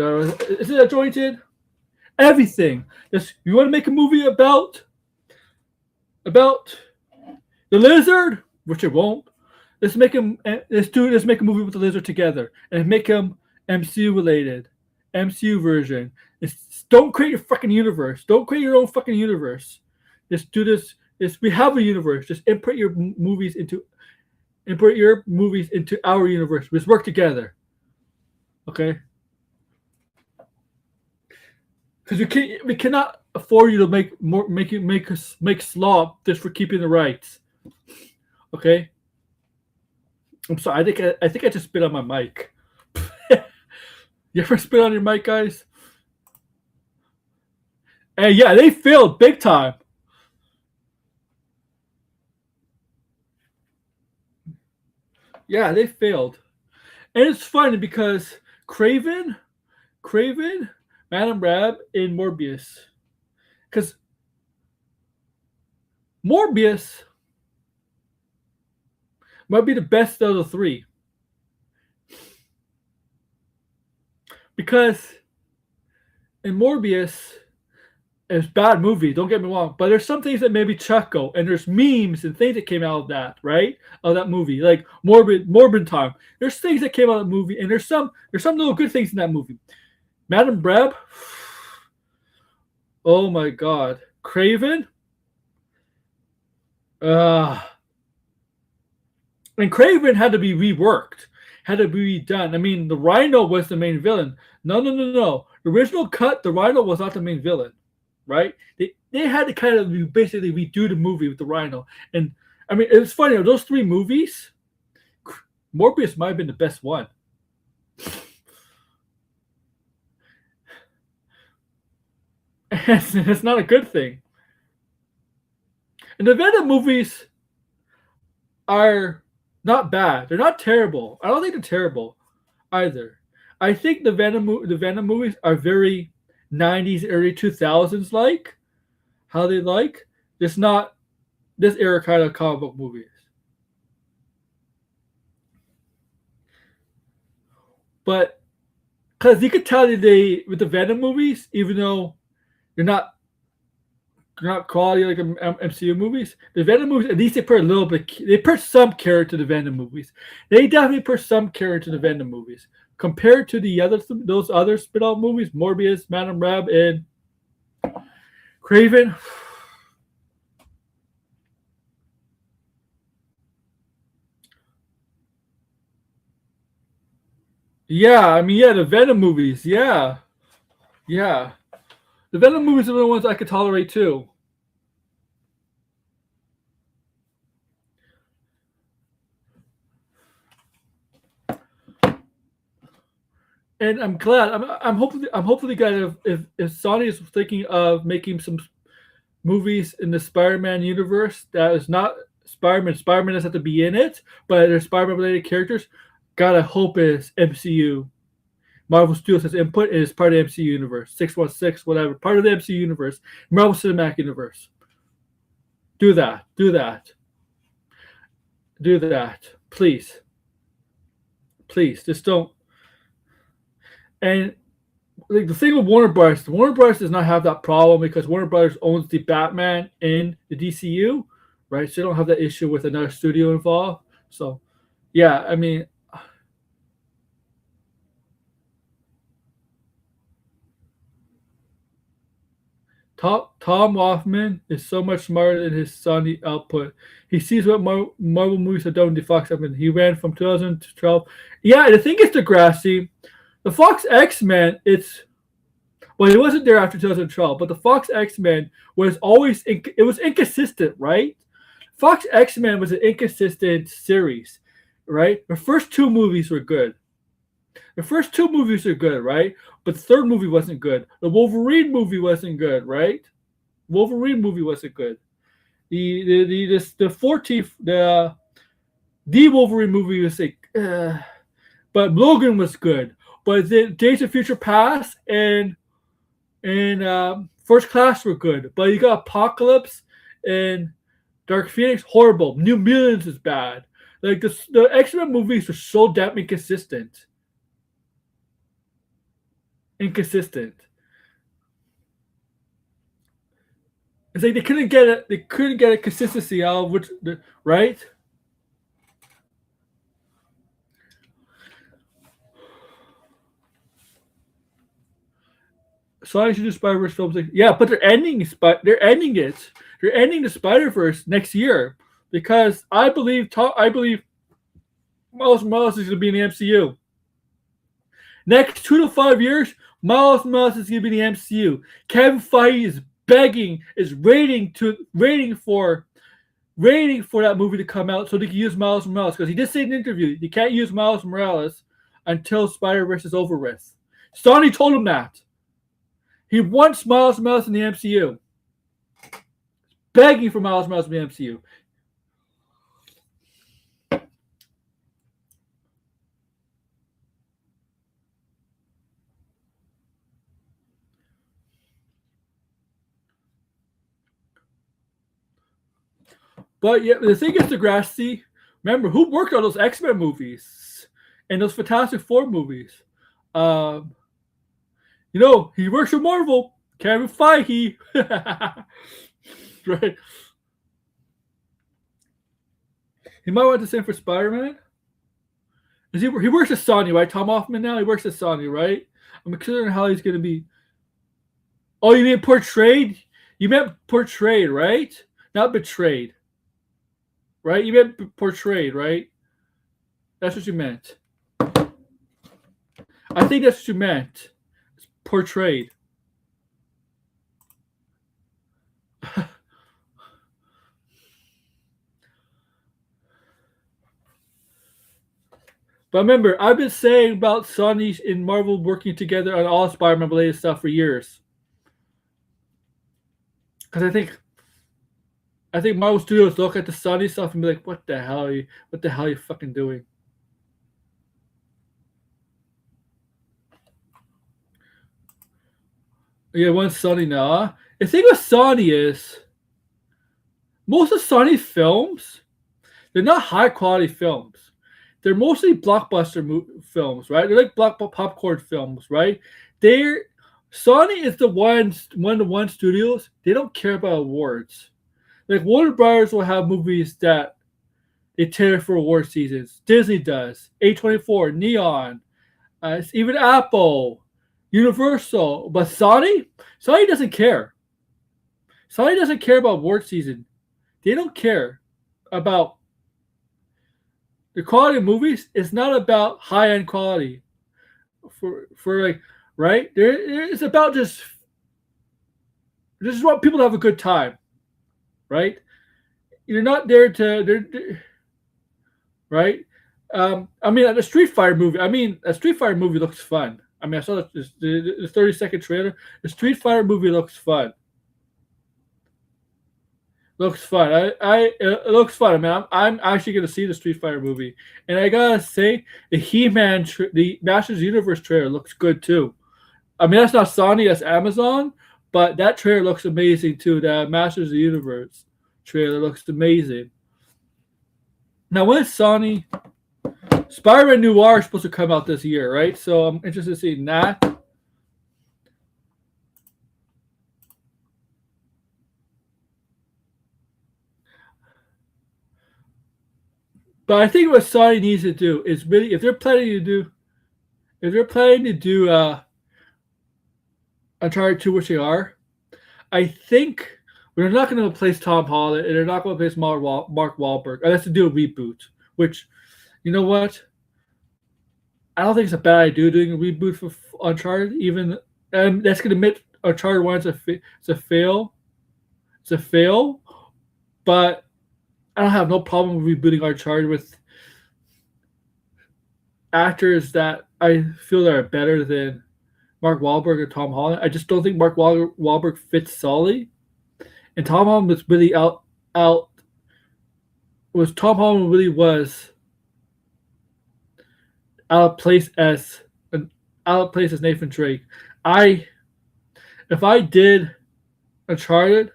Is it a jointed? Everything. Yes, you want to make a movie about the lizard, which it won't. Let's make him. Let's make a movie with the lizard together and make him MCU related, MCU version. Don't create your fucking universe. Don't create your own fucking universe. Just do this. We have a universe. Just import your movies into our universe. Let's work together. Okay. Because we cannot afford you to make slop just for keeping the rights. Okay. I'm sorry. I think I just spit on my mic. You ever spit on your mic, guys? And yeah, they failed big time. Yeah, they failed. And it's funny because Craven, Madame Rab, and Morbius. Because Morbius might be the best of the three. Because in Morbius, it's a bad movie, don't get me wrong, but there's some things that made me chuckle, and there's memes and things that came out of that, right? Of that movie, like Morbid Time. There's things that came out of the movie, and there's some little good things in that movie. Madame Breb, oh my god, Craven, and Craven had to be reworked, had to be redone. I mean, the Rhino was the main villain. No. The original cut, the Rhino was not the main villain, right? They had to kind of basically redo the movie with the Rhino. And I mean, it's funny, those three movies, Morbius might have been the best one. It's not a good thing. And the Venom movies are not bad. They're not terrible. I don't think they're terrible either. I think the Venom movies are very 90s, early 2000s like, how they like. Just not this era kind of comic book movies. But because you could tell that they with the Venom movies, even though they're not quality like MCU movies. The Venom movies, at least they put a little bit. They put some care to the Venom movies. They definitely put some care to the Venom movies compared to those other spin-off movies, Morbius, Madame Rab, and Craven. Yeah, I mean, yeah, the Venom movies, yeah, yeah. The Venom movies are the ones I could tolerate too. And I'm glad. I'm hopefully glad if Sony is thinking of making some movies in the Spider-Man universe that is not Spider-Man. Spider-Man doesn't have to be in it, but there's Spider-Man related characters. Gotta hope it's MCU. Marvel Studios has input and it's part of the MCU universe. 616, whatever. Part of the MCU universe. Marvel Cinematic Universe. Do that. Do that. Do that. Please. Please. Just don't. And like the thing with Warner Brothers does not have that problem because Warner Brothers owns the Batman in the DCU, right? So they don't have that issue with another studio involved. So, yeah, I mean, Tom Hoffman is so much smarter than his Sony output. He sees what Marvel movies have done with the Fox X-Men. He ran from 2012. Yeah, the thing is, Degrassi, the Fox X-Men, well, he wasn't there after 2012, but the Fox X-Men was always, it was inconsistent, right? Fox X-Men was an inconsistent series, right? The first two movies were good. The first two movies are good, right? But the third movie wasn't good. The Wolverine movie wasn't good, right? Wolverine movie wasn't good. The 14th the Wolverine movie was like, but Logan was good. But the Days of Future Past and First Class were good. But you got Apocalypse and Dark Phoenix, horrible. New Mutants is bad. Like the X-Men movies are so damn inconsistent. Inconsistent. It's like they couldn't get it. They couldn't get a consistency out of which, right? Sonic Into Spider-Verse films, yeah, but they're ending it. They're ending the Spider-Verse next year because I believe Miles Morales is going to be in the MCU. Next 2 to 5 years, Miles Morales is going to be in the MCU. Kevin Feige is begging, is waiting for that movie to come out so they can use Miles Morales because he did say in an interview you can't use Miles Morales until Spider-Verse is over with. Sony told him that. He wants Miles Morales in the MCU. Begging for Miles Morales in the MCU. But yeah, the thing is, Degrassi, remember who worked on those X-Men movies and those Fantastic Four movies? He works for Marvel. Kevin Feige. Right. He might want the same for Spider-Man. He works at Sony, right? Tom Hoffman now? He works at Sony, right? I'm considering how he's going to be. Oh, you mean portrayed? You meant portrayed, right? Not betrayed. Right? You meant portrayed, right? That's what you meant. I think that's what you meant. It's portrayed. But remember, I've been saying about Sony and Marvel working together on all Spider-Man related stuff for years. Because I think Marvel Studios look at the Sony stuff and be like, what the hell are you fucking doing? Yeah, one Sony now. The thing with Sony is most of Sony's films, they're not high quality films. They're mostly blockbuster films, right? They're like popcorn films, right? Sony is one of the one studios. They don't care about awards. Like Warner Brothers will have movies that they tailor for award seasons. Disney does. A24, Neon, even Apple, Universal. But Sony doesn't care. Sony doesn't care about award season. They don't care about the quality of movies. It's not about high end quality. For like right, it's about just want people to have a good time. Right? You're not there to, right? I mean, a Street Fighter movie. A Street Fighter movie looks fun. I mean, I saw the 30-second trailer. The Street Fighter movie looks fun. Looks fun. It looks fun. I mean, I'm actually gonna see the Street Fighter movie, and I gotta say, the He-Man, the Masters Universe trailer looks good too. I mean, that's not Sony, that's Amazon, but that trailer looks amazing too. The Masters of the Universe trailer looks amazing. Now, when Sony, Spider-Man Noir is supposed to come out this year, right? So I'm interested in seeing that. But I think what Sony needs to do is really, if they're planning to do Uncharted 2, which they are, I think they're not going to replace Tom Holland and they're not going to replace Mark Wahlberg unless they do a reboot. Which, you know what? I don't think it's a bad idea doing a reboot for Uncharted. Even that's going to admit Uncharted 1 is it's a fail. It's a fail, but I don't have no problem with rebooting Uncharted with actors that I feel that are better than Mark Wahlberg or Tom Holland. I just don't think Mark Wahlberg fits Sully, and Tom Holland was really out. Was Tom Holland really was out of place as Nathan Drake. If I did Uncharted,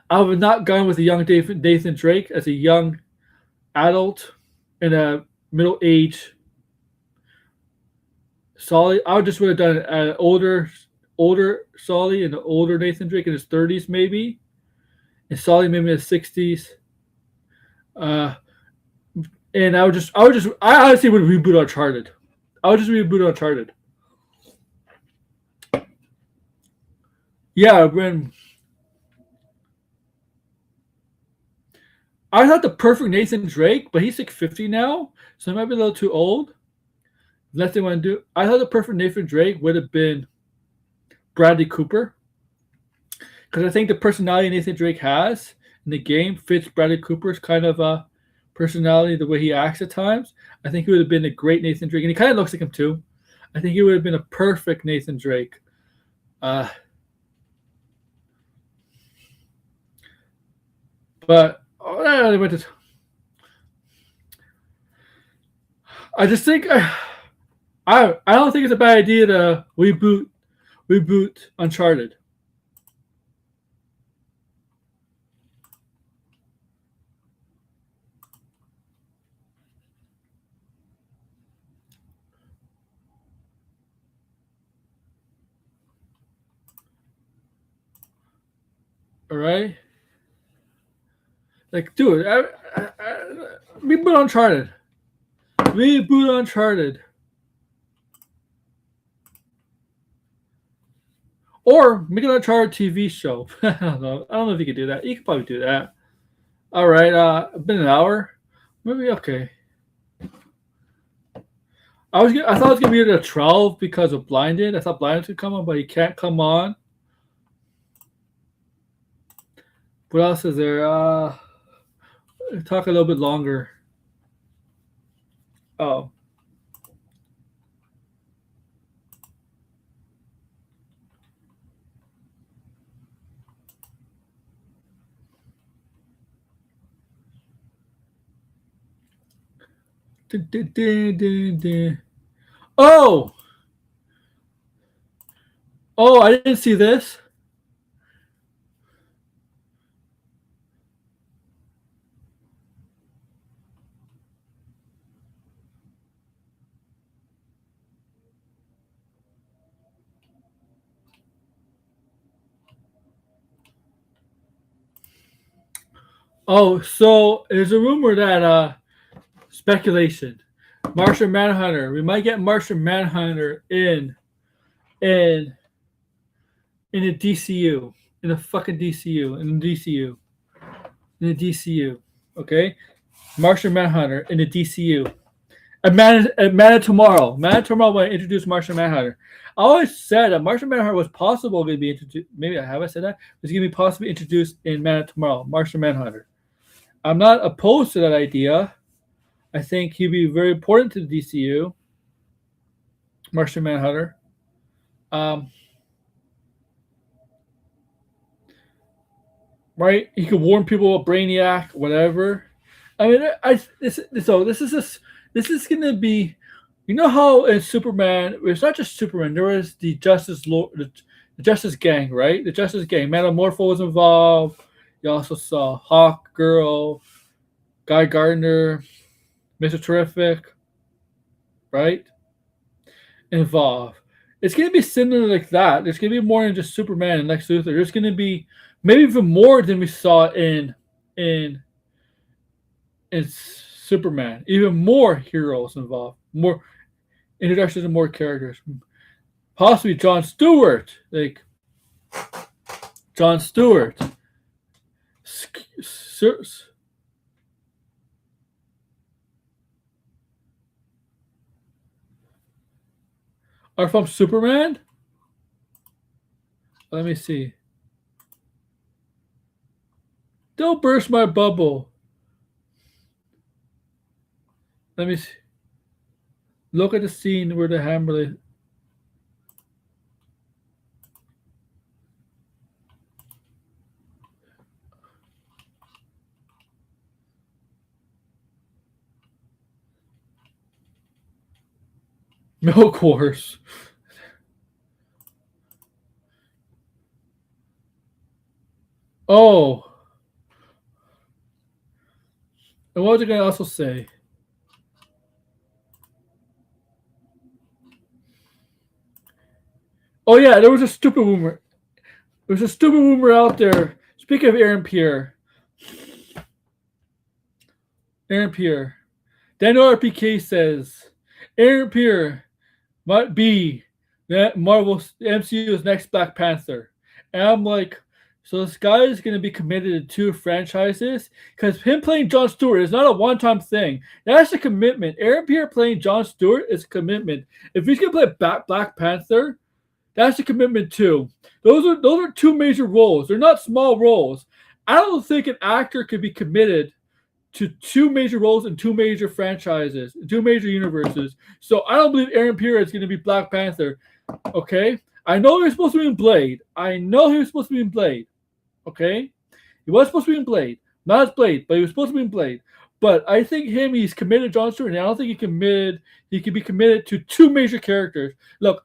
I would not gone with a young Nathan Drake as a young adult and a middle age Sully. I would just would have done an older Sully and an older Nathan Drake in his 30s maybe, and Sully maybe in his 60s. And I honestly would reboot Uncharted. I would just reboot Uncharted. Yeah, when I thought the perfect Nathan Drake, but he's like 50 now, so he might be a little too old. Unless they want to do, I thought the perfect Nathan Drake would have been Bradley Cooper, because I think the personality Nathan Drake has in the game fits Bradley Cooper's kind of personality, the way he acts at times. I think he would have been a great Nathan Drake, and he kind of looks like him too. I think he would have been a perfect Nathan Drake. But I just think I don't think it's a bad idea to reboot Uncharted. All right, like, dude, reboot Uncharted. Reboot Uncharted. Or make an Uncharted TV show. I don't know. I don't know if you could do that. You could probably do that. All right. Been an hour. Maybe okay. I thought it was gonna be at a 12 because of Blinded. I thought Blinded could come on, but he can't come on. What else is there? Talk a little bit longer. Oh. Oh! Oh, I didn't see this. Oh, so there's a rumor that speculation. Martian Manhunter. We might get Martian Manhunter in the DCU. In the fucking DCU. In the DCU. In the DCU. Okay? Martian Manhunter in the DCU. At Man of Tomorrow. Man of Tomorrow when I introduced Martian Manhunter. I always said that Martian Manhunter was possible going to be introduced. Maybe I haven't said that. It's going to be possibly introduced in Man of Tomorrow. Martian Manhunter. I'm not opposed to that idea. I think he'd be very important to the DCU. Martian Manhunter. Right? He could warn people about Brainiac, whatever. I mean, this is going to be, you know how in Superman, it's not just Superman. There was the Justice Gang, right? The Justice Gang. Metamorpho was involved. You also saw Hawk Girl, Guy Gardner, Mr. Terrific, right? Involved. It's going to be similar like that. There's going to be more than just Superman and Lex Luthor. There's going to be maybe even more than we saw in it's Superman. Even more heroes involved. More introductions of more characters. Possibly John Stewart. Like John Stewart. Are from Superman? Let me see. Don't burst my bubble. Let me see. Look at the scene where the hammer. Milk Wars. Oh. And what was I going to also say? Oh, yeah, there was a stupid rumor. There's a stupid rumor out there. Speaking of Aaron Pierre. Aaron Pierre. Daniel RPK says Aaron Pierre might be that Marvel's MCU's next Black Panther. And I'm like, so this guy is going to be committed to 2 franchises? Because him playing Jon Stewart is not a one-time thing. That's a commitment. Aaron Pierre playing Jon Stewart is a commitment. If he's going to play Black Panther, that's a commitment too. Those are 2 major roles. They're not small roles. I don't think an actor could be committed to 2 major roles in 2 major franchises, 2 major universes. So I don't believe Aaron Pierre is going to be Black Panther. Okay? I know he was supposed to be in Blade. Okay? He was supposed to be in Blade. Not as Blade, but he was supposed to be in Blade. But I think he's committed to Jon Stewart, and I don't think he could be committed to 2 major characters. Look,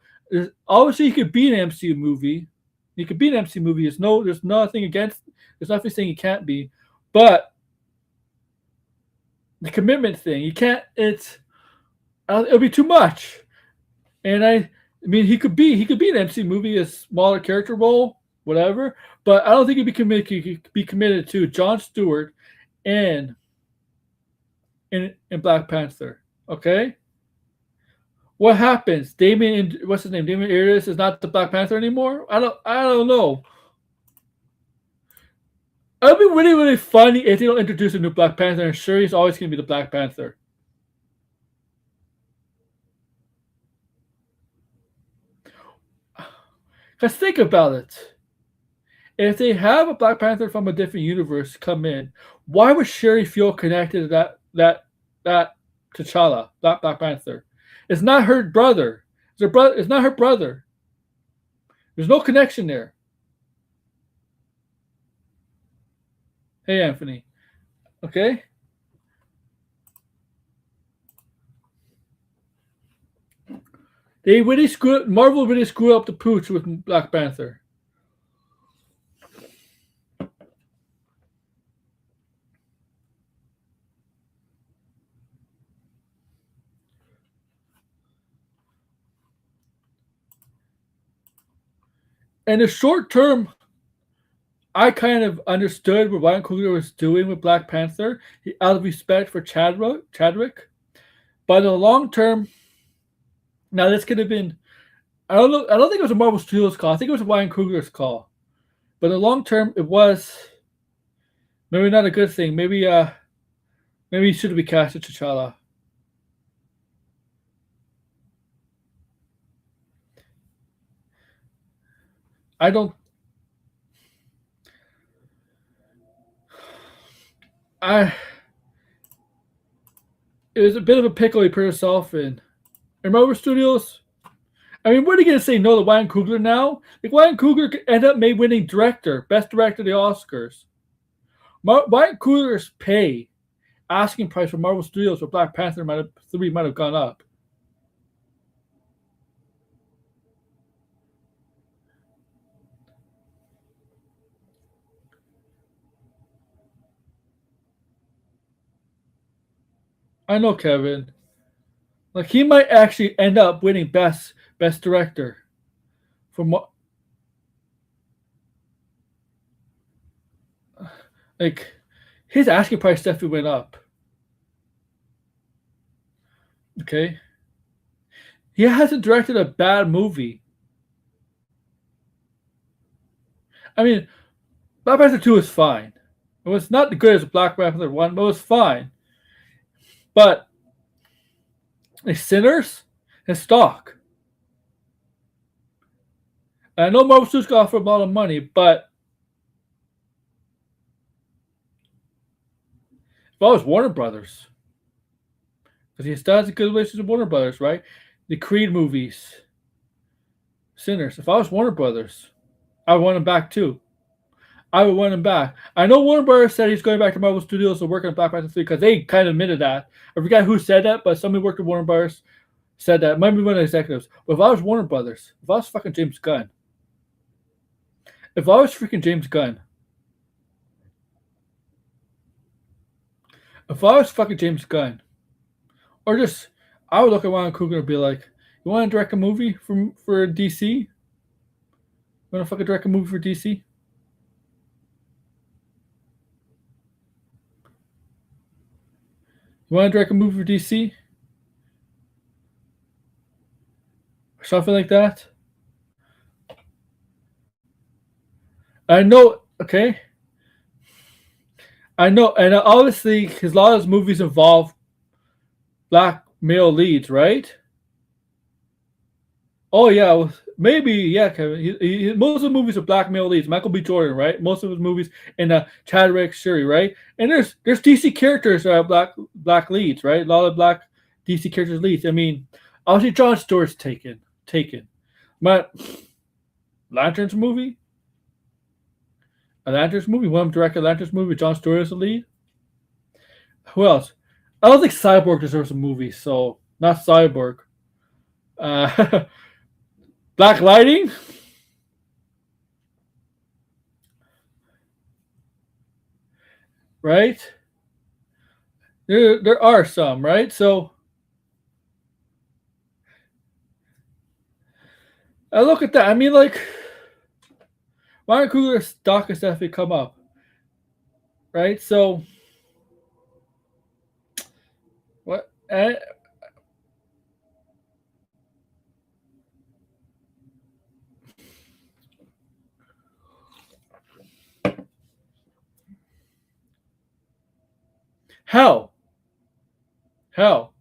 obviously he could be an MCU movie. He could be an MCU movie. There's nothing saying he can't be. But the commitment thing, you can't. It'll be too much. And I mean, he could be an MCU movie, a smaller character role, whatever. But I don't think he'd be committed to Jon Stewart and in Black Panther. Okay. What happens? What's his name? Damien Arias is not the Black Panther anymore. I don't know. It'd be really, really funny if they don't introduce a new Black Panther, and sure, he's always going to be the Black Panther. Because think about it. If they have a Black Panther from a different universe come in, why would Shuri feel connected to that T'Challa, that Black Panther? It's not her brother. It's not her brother. There's no connection there. Hey, Anthony. Okay? Marvel really screwed up the pooch with Black Panther. In the short term, I kind of understood what Ryan Coogler was doing with Black Panther out of respect for Chadwick. But in the long term, now this could have been, I don't know. I don't think it was a Marvel Studios call. I think it was Ryan Coogler's call. But in the long term, it was maybe not a good thing. Maybe he should have been cast as T'Challa. I don't. It was a bit of a pickle he put himself in. And Marvel Studios, I mean, what are you going to say no to Ryan Coogler now? Like, Ryan Coogler could end up winning Best Director of the Oscars. Ryan Coogler's asking price for Marvel Studios for Black Panther 3 might have gone up. I know, Kevin. Like, he might actually end up winning Best Director for like his asking price definitely went up. Okay, he hasn't directed a bad movie. I mean, Black Panther 2 is fine. It was not as good as Black Panther 1, but it was fine. But Sinners is stock. And I know Marvel Studios got offered a lot of money, but if I was Warner Brothers, because he still has a good relationship with Warner Brothers, right? The Creed movies, Sinners. If I was Warner Brothers, I would want him back too. I would want him back. I know Warner Brothers said he's going back to Marvel Studios to work on Black Panther 3 because they kind of admitted that. I forgot who said that, but somebody worked with Warner Brothers said that. It might be one of the executives. But if I was Warner Brothers, if I was fucking James Gunn, if I was freaking James Gunn, if I was fucking James Gunn, or just, I would look at Ryan Coogler and be like, you want to direct a movie for DC? You want to fucking direct a movie for DC? You want to direct a movie for DC? Or something like that? I know, okay. I know, and obviously, because a lot of his movies involve black male leads, right? Oh yeah, well, maybe yeah, Kevin. Most of the movies are black male leads. Michael B. Jordan, right? Most of his movies, and Chadwick Shuri, right? And there's DC characters that are black leads, right? A lot of black DC characters leads. I mean, obviously John Stewart's taken, but Lanterns movie, a Lanterns movie. One directed Lanterns movie. John Stewart is the lead. Who else? I don't think Cyborg deserves a movie, so not Cyborg. Uh, Black Lightning, right? There are some, right? So I look at that. I mean, like Ryan Coogler's stock has definitely come up, right? So what? Hell, hell,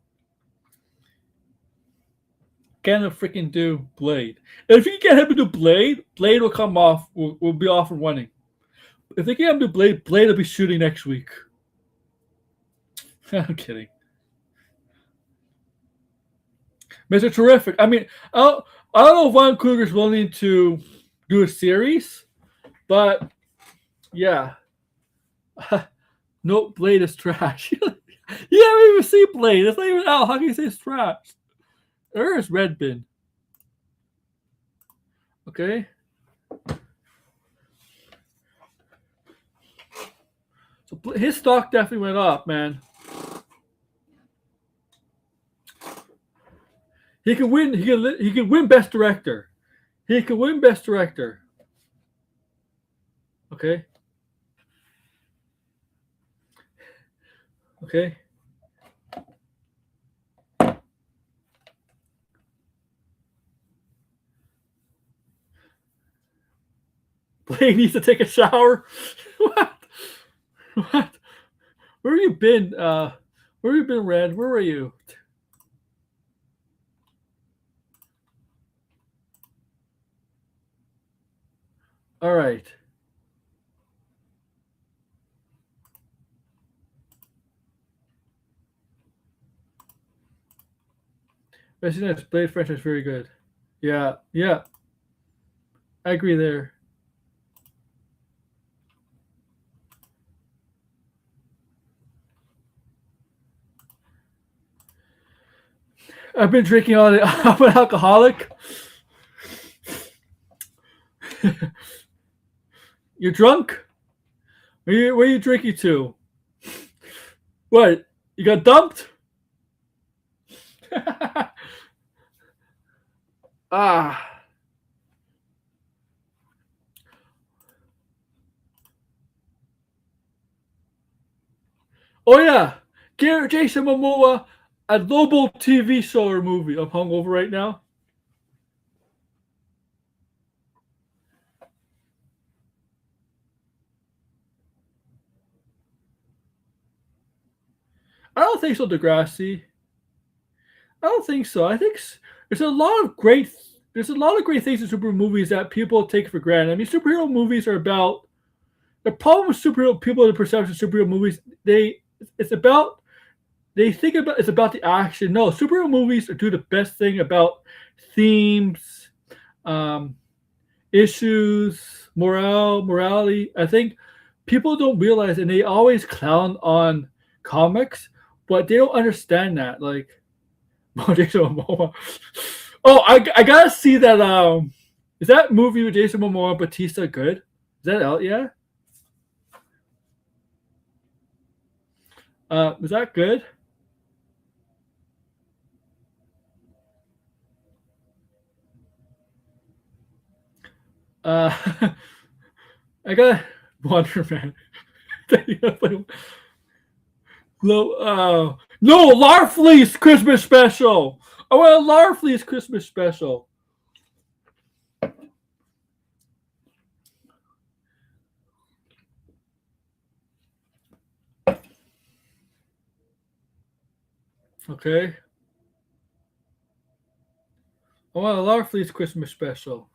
can him freaking do Blade? If you get him to do Blade, Blade will come off. Will be off and running. If they get him to Blade, Blade will be shooting next week. I'm kidding. Mr. Terrific. I mean, I don't know if Ryan Coogler's willing to do a series, but yeah. No, Blade is trash. You haven't even seen Blade. It's not even out. How can you say it's trash? There is Red Bin. Okay. So his stock definitely went up, man. He can win. He can win Best Director. He can win Best Director. Okay. Okay. Blade needs to take a shower. What? What? Where have you been? Where have you been, Red? Where were you? All right. Resident Evil Blade franchise is very good. Yeah, yeah, I agree there. I've been drinking all day. I'm an alcoholic. You're drunk? Where you drinking to? What? You got dumped? Ah. Oh yeah. Jason Momoa A global TV show or movie. I'm hungover right now. I don't think so, Degrassi. I don't think so. I think there's a lot of great there's a lot of great things in superhero movies that people take for granted. I mean, superhero movies are about the problem with superhero people, the perception of superhero movies. It's about they think about it's about the action. No, superhero movies do the best thing about themes, um, issues, morality. I think people don't realize, and they always clown on comics, but they don't understand that. Like, Jason Momoa. Oh, I gotta see that. Is that movie with Jason Momoa and Batista good? Is that out yet? Is that good? Uh, I got Wonder Man. No, Larfleeze Christmas special. I want a Larfleeze Christmas special. Okay. I want a Larfleeze Christmas special.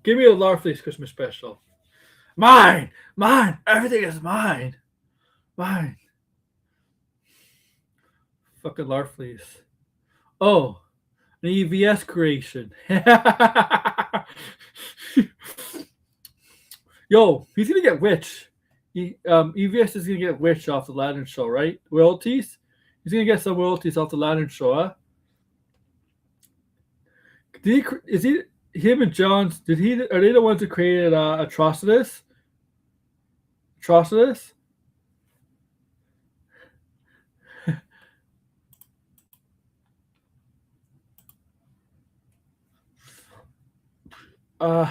Give me a Larfleeze Christmas special. Mine! Mine! Everything is mine! Mine. Fucking Larfleeze. Oh, an EVS creation. Yo, he's gonna get rich. EVS is gonna get rich off the Lantern show, right? Royalties. He's gonna get some royalties off the Lantern show, huh? Is he him and Jones? Did he? Are they the ones who created Atrocitus? Atrocitus. Uh,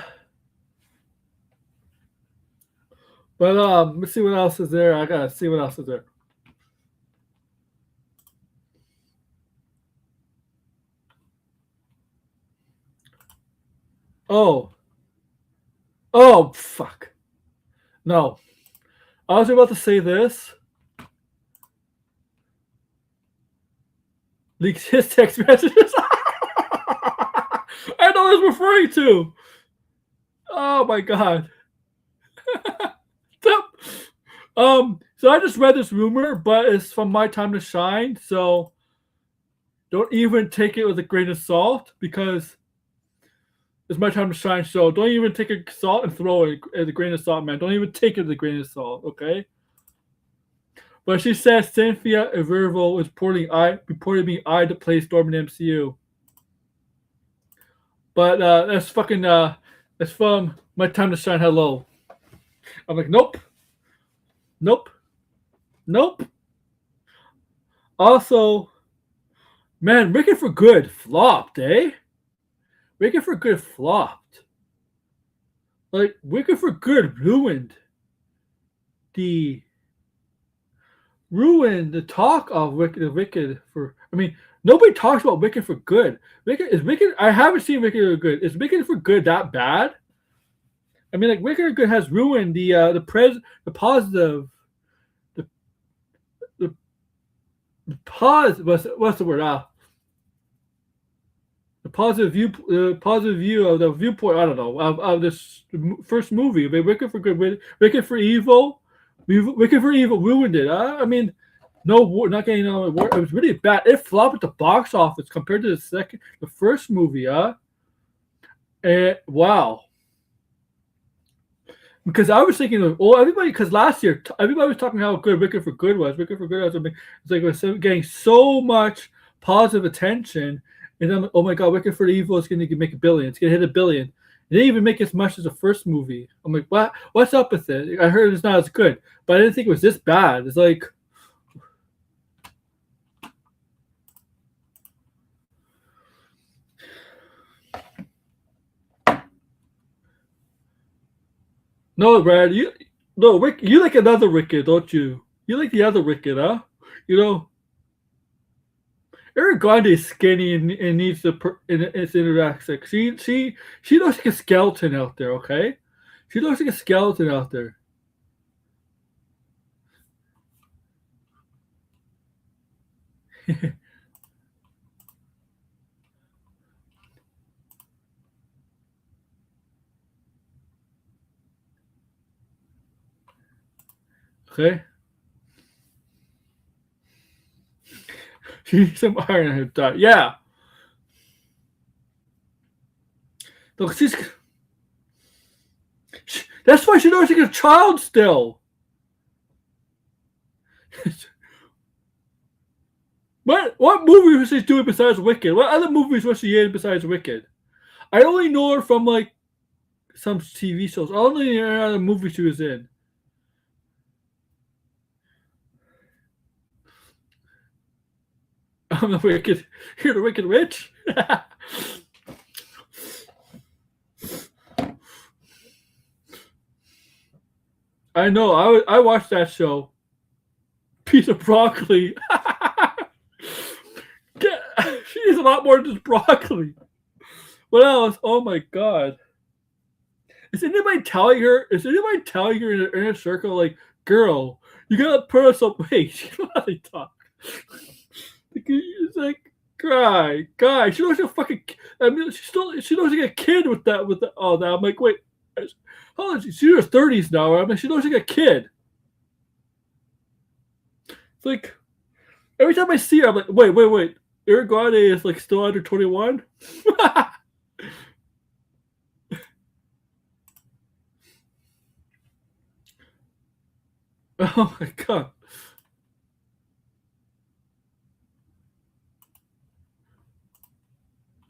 but let's see what else is there. I gotta see what else is there. Oh, oh, fuck. No, I was about to say this. Leaks his text messages. I know what I was referring to. Oh my god. So I just read this rumor, but it's from My Time to Shine. So don't even take it with a grain of salt because it's My Time to Shine. So don't even take a salt and throw it as a grain of salt, man. Don't even take it with a grain of salt, okay? But she says Cynthia Erivo is reportedly being eyed to play Storm in the MCU. But that's fucking that's from My Time to Shine. Hello. I'm like, nope, nope, nope. Also, man, Wicked for Good flopped, eh? Wicked for Good flopped. Like Wicked for Good the ruined the talk of Wicked for. I mean, nobody talks about Wicked for Good. Wicked. I haven't seen Wicked for Good. Is Wicked for Good that bad? I mean, like Wicked for Good has ruined the positive the the what's the word the positive view of the viewpoint. I don't know of this first movie. I mean, Wicked for Good, Wicked for Evil, Wicked for Evil ruined it. I mean, no, not getting on. It was really bad. It flopped at the box office compared to the first movie. Wow. Because I was thinking, everybody, because last year everybody was talking how good Wicked for Good was. Wicked for Good was, it's like it was getting so much positive attention, and then oh my god, Wicked for Evil is going to make $1 billion. It's going to hit $1 billion. It didn't even make as much as the first movie. I'm like, what? What's up with it? I heard it's not as good, but I didn't think it was this bad. It's like, No, Brad, no Rick. You like another Wicked, don't you? You like the other Wicked, huh? You know, Eric Grande is skinny and needs the and it's interacts. She looks like a skeleton out there. Okay, she looks like a skeleton out there. Okay, she needs some iron in her diet. Yeah, look, that's why she looks like a child still. What movie was she doing besides Wicked? What other movies was she in besides Wicked? I only know her from like some TV shows. I only know other movies she was in. I'm the Wicked. You're the Wicked Witch. I know. I watched that show. Piece of broccoli. She is a lot more than just broccoli. What else? Oh my god. Is anybody telling her? Is anybody telling her in her inner circle, like, girl, you gotta put on some weight? You know how they talk. It's like, guy. She looks like a fucking. I mean, she looks like a kid with that. Oh, that. I'm like, wait. How old is she? She's in her 30s now. I mean, she looks like a kid. It's like every time I see her, I'm like, wait. Eric Grande is like still under 21. Oh my god.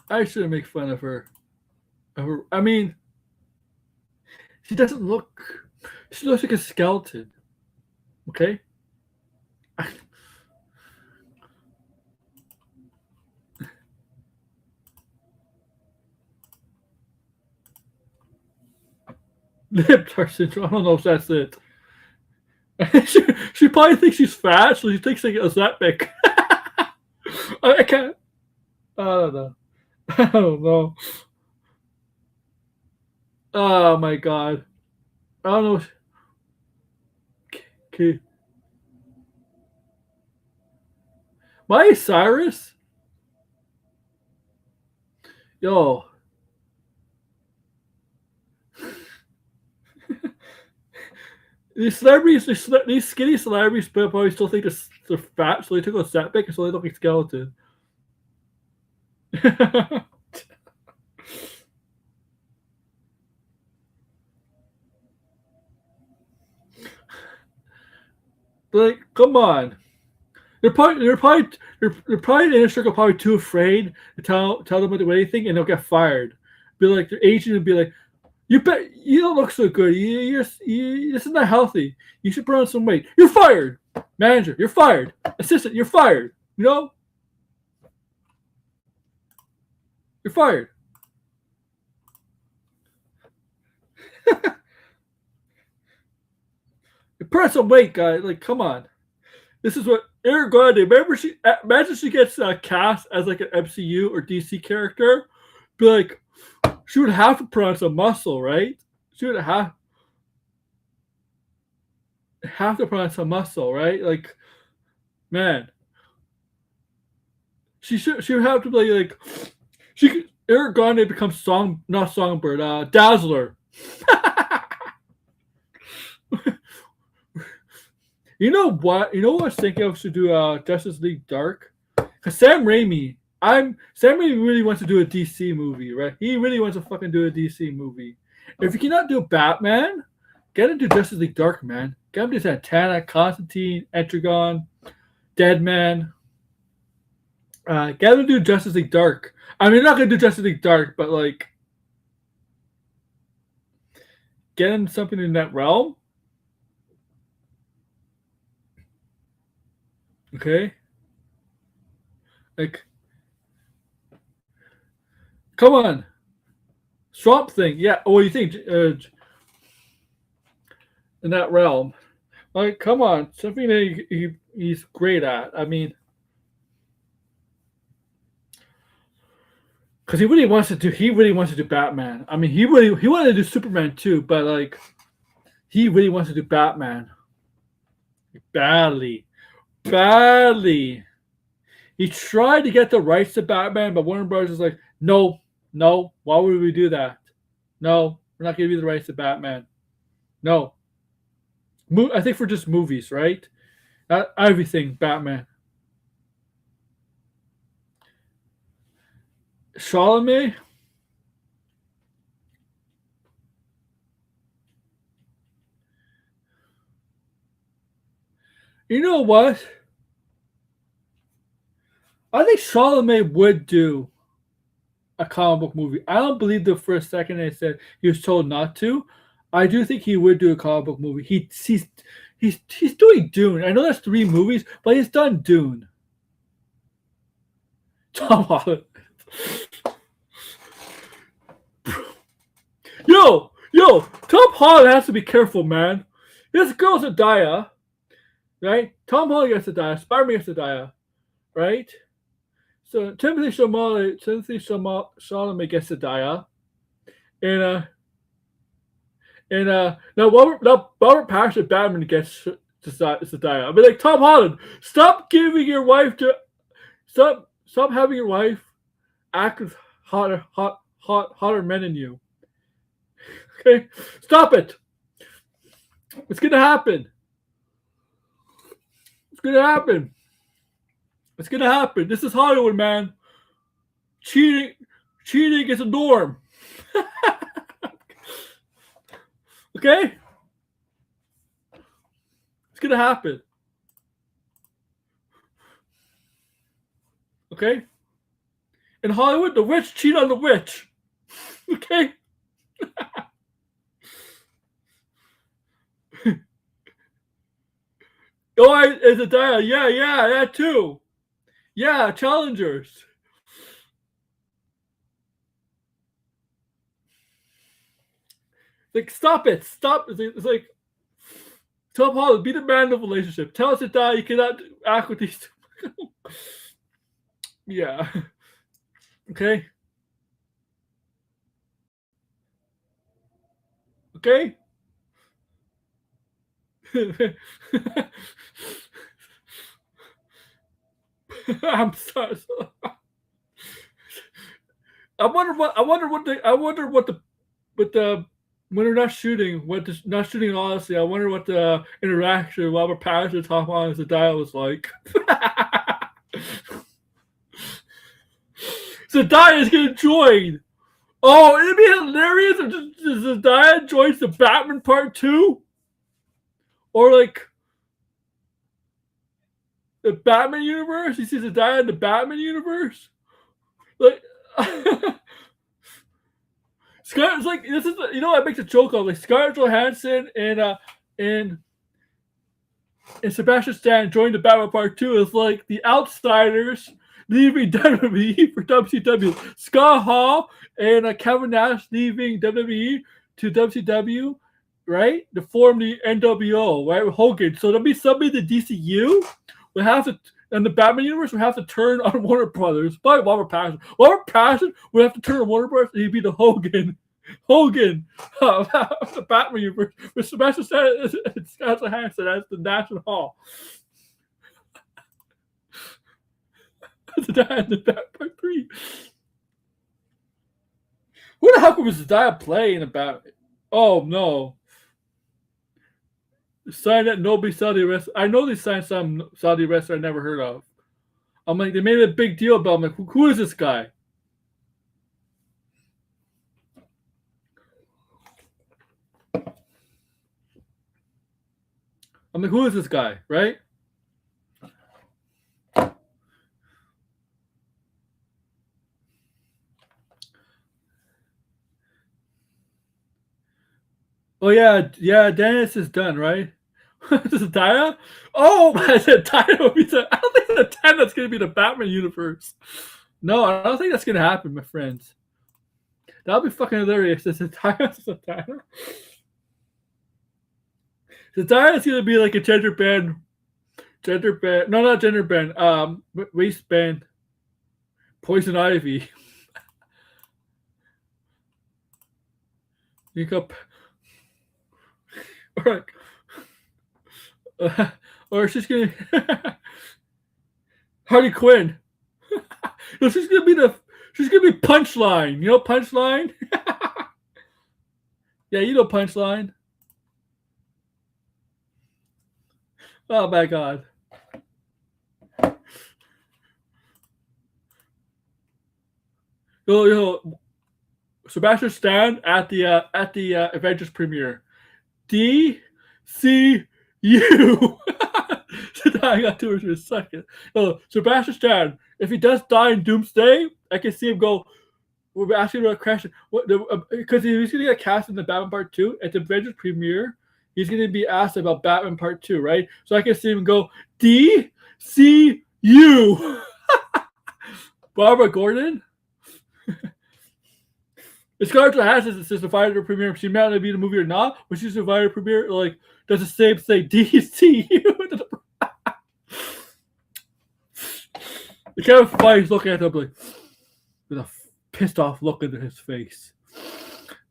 I shouldn't make fun of her. I mean, she doesn't look. She looks like a skeleton. Okay. Lip syndrome. I don't know if that's it. she probably thinks she's fat, so she thinks like Ozempic. I can't. I don't know. I don't know. Oh my god. I don't know. Okay. Miley Cyrus? Yo. These celebrities, these skinny celebrities, probably still think they're fat, so they took a setback, and so they look like skeleton. Like, come on. They're probably the inner circle probably too afraid to tell them to do anything, and they'll get fired. Be like their agent would be like, "You bet you don't look so good. This is not healthy. You should put on some weight. You're fired, manager. You're fired. Assistant, you're fired. You know, you're fired. You put on some weight, guy. Like, come on. This is what Eric Grande. Remember, imagine she gets cast as like an MCU or DC character. Be like, she would have to put on some muscle, right? She would have to put on some muscle, right? Like, man, she would have to be like she could. Eric Grande becomes not Songbird, Dazzler. You know what? You know what I was thinking of should do Justice League Dark? Because Sam Raimi really wants to do a DC movie, right? He really wants to fucking do a DC movie. If you cannot do Batman, get him to Justice League Dark, man. Get him to Santana, Constantine, Etrigan, Deadman. Get him to do Justice League Dark. I mean, you're not gonna do Justice League Dark, but like, get him something in that realm. Okay, like, come on, Swamp Thing. Yeah. What do you think? in that realm. Like, come on, something that he's great at. I mean, because he really wants to do Batman. I mean, he wanted to do Superman too, but like, he really wants to do Batman badly, badly. He tried to get the rights to Batman, but Warner Bros. is like, no, no. Why would we do that? No, we're not giving you the rights to Batman. No. I think for just movies, right? Not everything Batman. Chalamet. You know what? I think Chalamet would do a comic book movie. I don't believe the first second they said he was told not to. I do think he would do a comic book movie. He's doing Dune. I know that's 3 movies, but he's done Dune. Tom Holland. Yo, Tom Holland has to be careful, man. This girl's Zendaya, right? Tom Holland gets Zendaya. Spider-Man gets Zendaya, right? So Timothy Chalamet gets Zendaya, and now Robert Pattinson Batman gets Zendaya. I mean, like, Tom Holland, stop having your wife act with hotter men than you. Okay, stop it. It's gonna happen. It's gonna happen. It's gonna happen. This is Hollywood, man. Cheating is a norm. Okay? It's gonna happen. Okay? In Hollywood, the rich cheat on the rich. Okay? Oh, it's a dial. Yeah, that too. Yeah, challengers. Like, stop it. Stop. It's like, Tom Holland, be the man of the relationship. Tell us to die. You cannot act with these two. Yeah. Okay. Okay. I'm sorry. I wonder what the when they're not shooting, not shooting honestly, I wonder what the interaction of Robert Pattinson and Tom Holland as the dial was like. Zendaya is gonna join. Oh, it'd be hilarious if Zendaya joins the Batman Part 2. Or like the Batman universe. You see Zendaya in the Batman universe. Like Scarlett's like, this is, you know what makes a joke of, like, Scarlett Johansson and Sebastian Stan joined the Batman Part 2 is like the outsiders leaving WWE for WCW. Scott Hall and Kevin Nash leaving WWE to WCW, right? To form the NWO, right? With Hogan. So there'll be somebody in the DCU would have to, and the Batman universe would have to turn on Warner Brothers. Probably Robert Pattinson. Robert Pattinson would have to turn on Warner Brothers, and he'd be the Hogan, the Batman universe, with Sebastian Stan and Scarlett Johansson as the National Hall. The Batman Part 3. Who the heck was Zendaya playing about? Oh no. Signed that nobody Saudi wrestler. I know they signed some Saudi wrestler I never heard of. I'm like, they made a big deal about him. Like, who is this guy? I'm like, who is this guy, right? Oh yeah, Dennis is done, right? This is Daya? Oh, I said Daya would be I don't think the 10 that's gonna be the Batman universe. No, I don't think that's gonna happen, my friends. That'll be fucking hilarious. This is Daya. The diet is gonna be like a gender band. No, not gender band. Waistband. Poison ivy. You got, or or she's gonna Harley Quinn. No, she's gonna be Punchline. You know Punchline? Yeah, you know Punchline. Oh my god. You know, Sebastian Stan at the Avengers premiere. DCU. I got two words for a second. No, Sebastian Stan. If he does die in Doomsday, I can see him go. We're asking about a question. Because he's going to get cast in the Batman Part 2 at the Avengers premiere. He's going to be asked about Batman Part 2, right? So I can see him go DCU. Barbara Gordon. Scarlett Johansson is the Survivor premiere. She might not be in the movie or not, but she's Survivor premiere. Like, does the same say DCU? The Kevin Feige's looking at him like with a pissed off look into his face,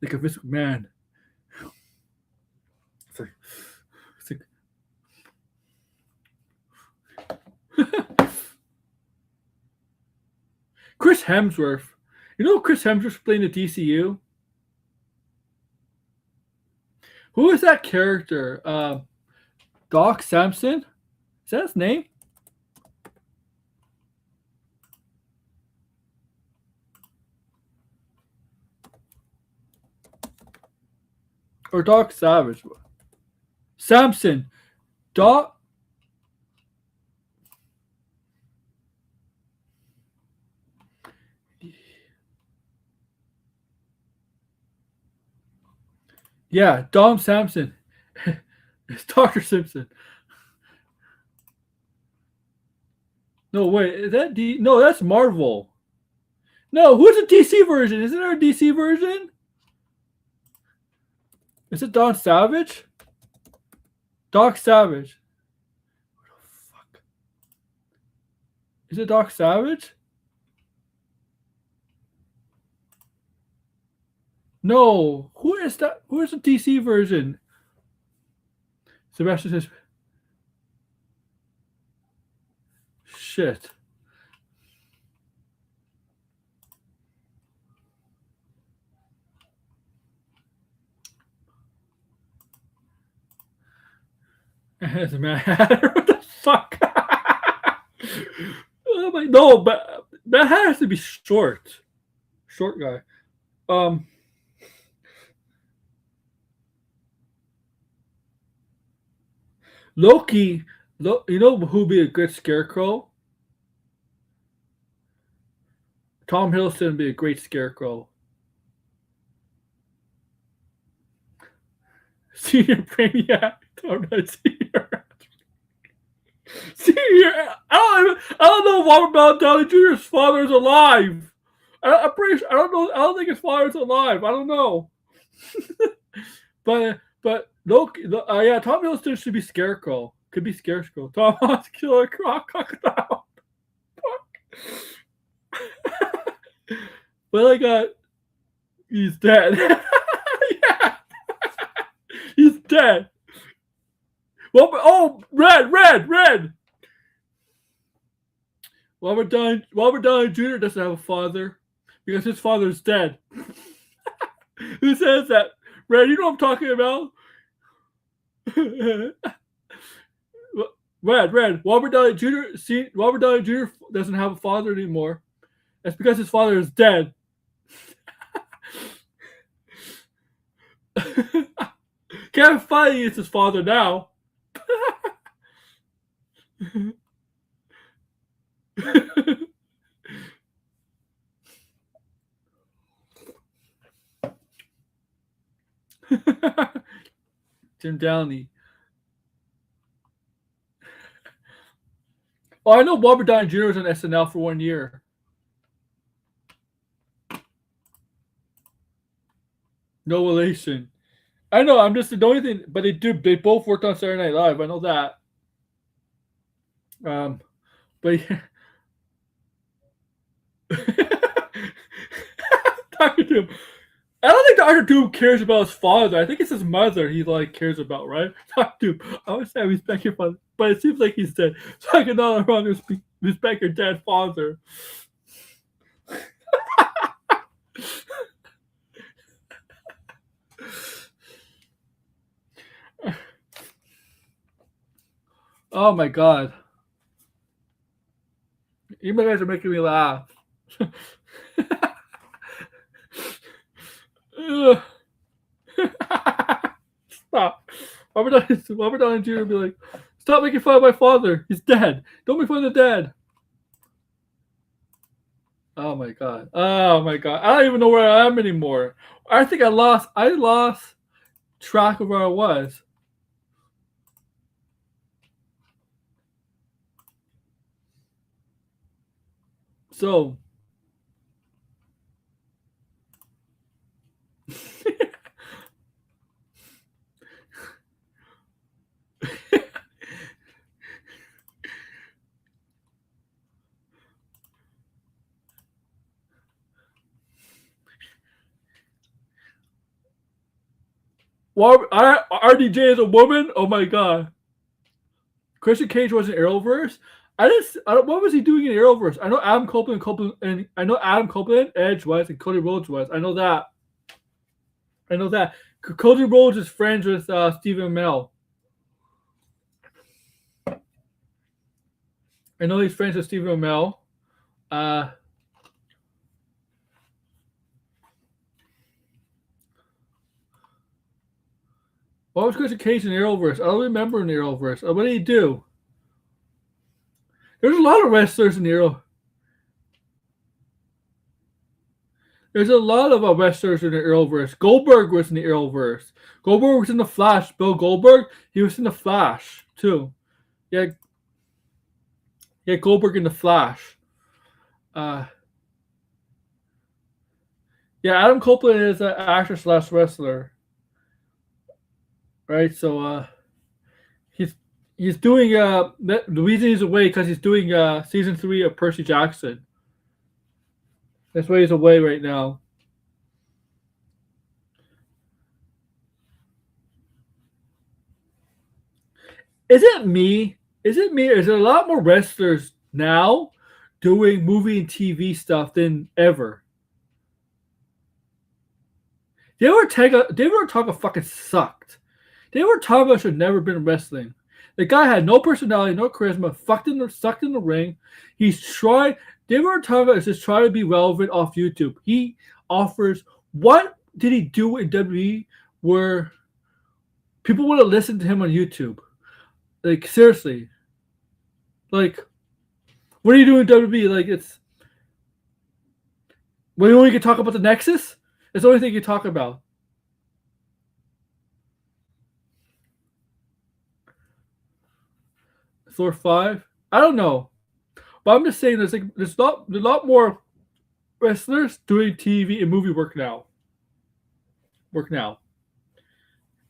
like a Vince McMahon. It's like Chris Hemsworth. You know Chris Hemsworth playing the DCU? Who is that character? Doc Samson? Is that his name? Or Doc Savage? Samson. Doc. Yeah, Dom Samson. It's Dr. Simpson. No, wait, is that D? No, that's Marvel. No, who's the DC version? Isn't there a DC version? Is it Don Savage? Doc Savage. What the fuck? Is it Doc Savage? No. Who is that? Who is the DC version? Sebastian says, shit. It's a Mad Hatter. What the fuck? Oh my, no, but Mad Hatter has to be short. Short guy. Loki. You know who'd be a good scarecrow? Tom Hiddleston would be a great scarecrow. Senior Brainiac. Senior. I don't know if Robert Downey Jr.'s father is alive. I'm pretty sure. I don't know. I don't think his father's alive. I don't know. but Loki. Yeah, Tom Hiddleston should be Scarecrow. Could be Scarecrow. Tom Hiddleston killer crocodile. But he's dead. Yeah, he's dead. Well, red. Robert Downey Jr. doesn't have a father because his father is dead. Who says that? Red, you know what I'm talking about? Red. Robert Downey Jr. Doesn't have a father anymore. That's because his father is dead. Kevin Feige is his father now. Tim Downey. Oh, I know Robert Downey Jr. was on SNL for 1 year. No relation. I know. I'm just the only thing, but they do. They both worked on Saturday Night Live. I know that. Um, but yeah. Doctor Doom. I don't think Doctor Doom cares about his father. I think it's his mother he like cares about, right? Doctor Doom. I always say I respect your father, but it seems like he's dead, so I can no longer respect your dead father. Oh my god. You guys are making me laugh. Stop. Robert Downey Jr. would be like, stop making fun of my father. He's dead. Don't make fun of the dead. Oh my god. Oh my god. I don't even know where I am anymore. I think I lost track of where I was. So RDJ is a woman? Oh my god. Christian Cage was in Arrowverse. What was he doing in Arrowverse? I know Adam Copeland, Edge was, and Cody Rhodes was. I know that. Cody Rhodes is friends with Stephen Amell. I know he's friends with Stephen Amell. What was Christian Cage in Arrowverse? I don't remember in Arrowverse. What did he do? There's a lot of wrestlers in Arrow. There's a lot of wrestlers in the Arrowverse. Goldberg was in the Arrowverse. Goldberg was in the Flash. Bill Goldberg, he was in the Flash too. Yeah, Goldberg in the Flash. Yeah, Adam Copeland is an actor / wrestler. Right, so he's doing the reason he's away because he's doing season 3 of Percy Jackson. That's why he's away right now. Is it me? Is there a lot more wrestlers now doing movie and TV stuff than ever? David Ortega fucking sucked. David Ortega should never been in wrestling. The guy had no personality, no charisma, sucked in the ring. David Ortega is just trying to be relevant off YouTube. He offers, what did he do in WWE where people would have listened to him on YouTube? Like, seriously. Like, what are you doing in WWE? Like, it's... When you only can talk about the Nexus? It's the only thing you talk about. Thor 5? I don't know. But I'm just saying there's a lot more wrestlers doing TV and movie work now.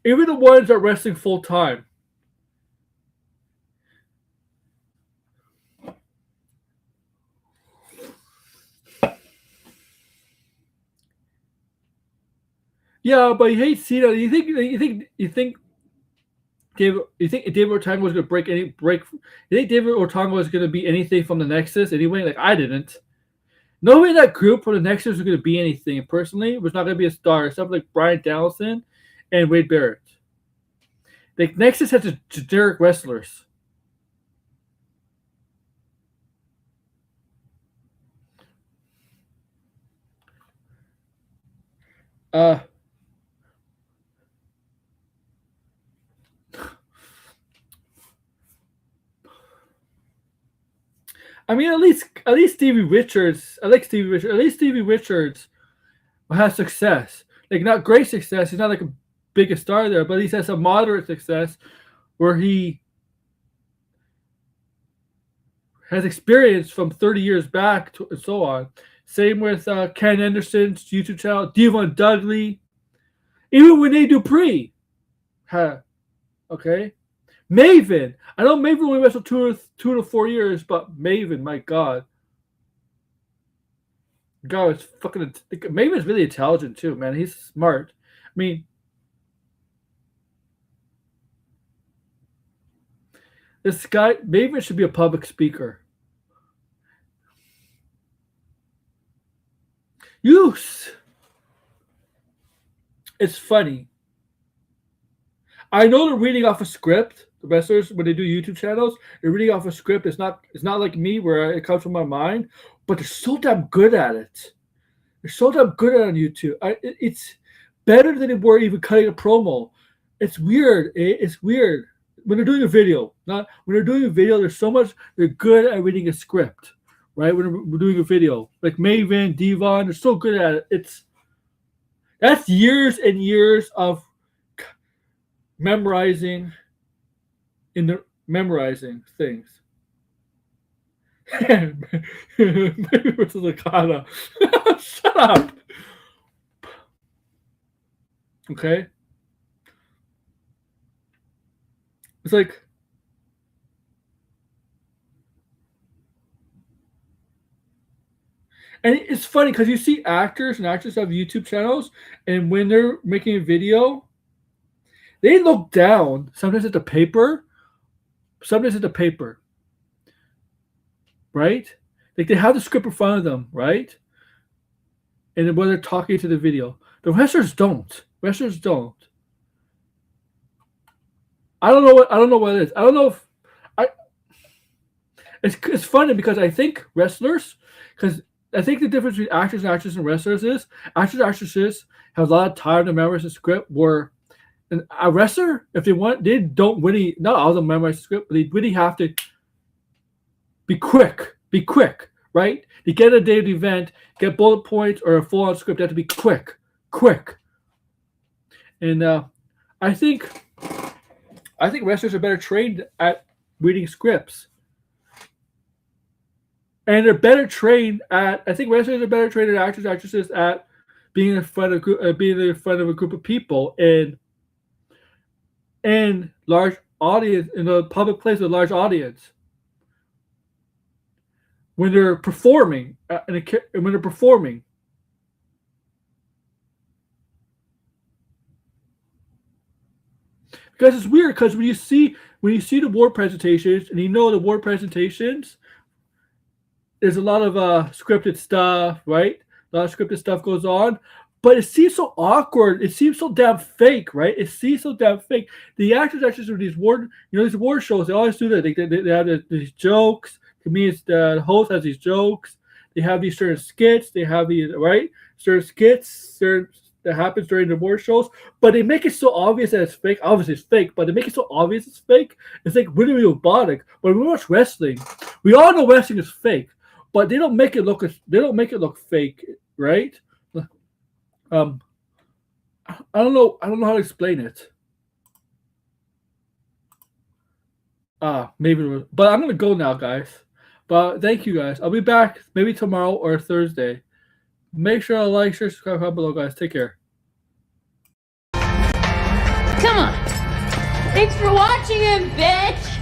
Even the ones that are wrestling full time. Yeah, but you hate Cena. You think David Ortega was going to break? You think David Ortega was going to be anything from the Nexus anyway? Like, I didn't. Nobody in that group for the Nexus was going to be anything. And personally, it was not going to be a star, except like Bryan Danielson and Wade Barrett. Like, Nexus has generic wrestlers. I mean, at least Stevie Richards. I like Stevie Richards. At least Stevie Richards has success. Like, not great success. He's not like a biggest star there, but he has a moderate success where he has experience from 30 years back and so on. Same with Ken Anderson's YouTube channel, Devon Dudley, even Rene Dupree. Okay, Maven. I know Maven only wrestled 2 to 4 years, but Maven, my God, God, it's fucking. Maven's really intelligent too, man. He's smart. I mean, this guy Maven should be a public speaker. It's funny. I know they're reading off a script. The wrestlers, when they do YouTube channels, they're reading off a script. It's not like me where it comes from my mind, but they're so damn good at it. They're so damn good at it on YouTube. It's better than they were even cutting a promo. It's weird. It's weird when they're doing a video. Not when they're doing a video. There's so much. They're good at reading a script, right? When we're doing a video, like Maven, Devon, they're so good at it. That's years and years of memorizing things. Maybe versus Okada. Shut up. Okay. It's like and it's funny because you see actors and actresses have YouTube channels, and when they're making a video, they look down sometimes at the paper, right? Like they have the script in front of them, right? And then when they're talking to the video, the wrestlers don't. I don't know what it is. I don't know if I. It's funny because I think wrestlers, because I think the difference between actors and wrestlers is actresses have a lot of time to memorize the script. Where a wrestler, if they want, they don't really not all of them memorize the script, but they really have to be quick, right? To get a daily event, get bullet points or a full-on script, they have to be quick. And I think wrestlers are better trained at reading scripts. And they're better trained at. I think wrestlers are better trained than actresses at being in front of a group of people and large audience in a public place with a large audience. When they're performing, because it's weird. Because when you see the award presentations, and the award presentations. There's a lot of scripted stuff, right? A lot of scripted stuff goes on, but it seems so awkward. It seems so damn fake, right? It seems so damn fake. The actors with these award shows, they always do that. They have these jokes. Comedians, the host has these jokes. They have these certain skits. They have these certain skits that happens during the award shows, but they make it so obvious that it's fake. Obviously, it's fake, but they make it so obvious it's fake. It's like really robotic. But when we watch wrestling, we all know wrestling is fake. But they don't make it look fake, right? I don't know how to explain it. Maybe, but I'm gonna go now, guys. But thank you, guys. I'll be back maybe tomorrow or Thursday. Make sure to like, share, subscribe, comment below, guys. Take care. Come on. Thanks for watching him, bitch.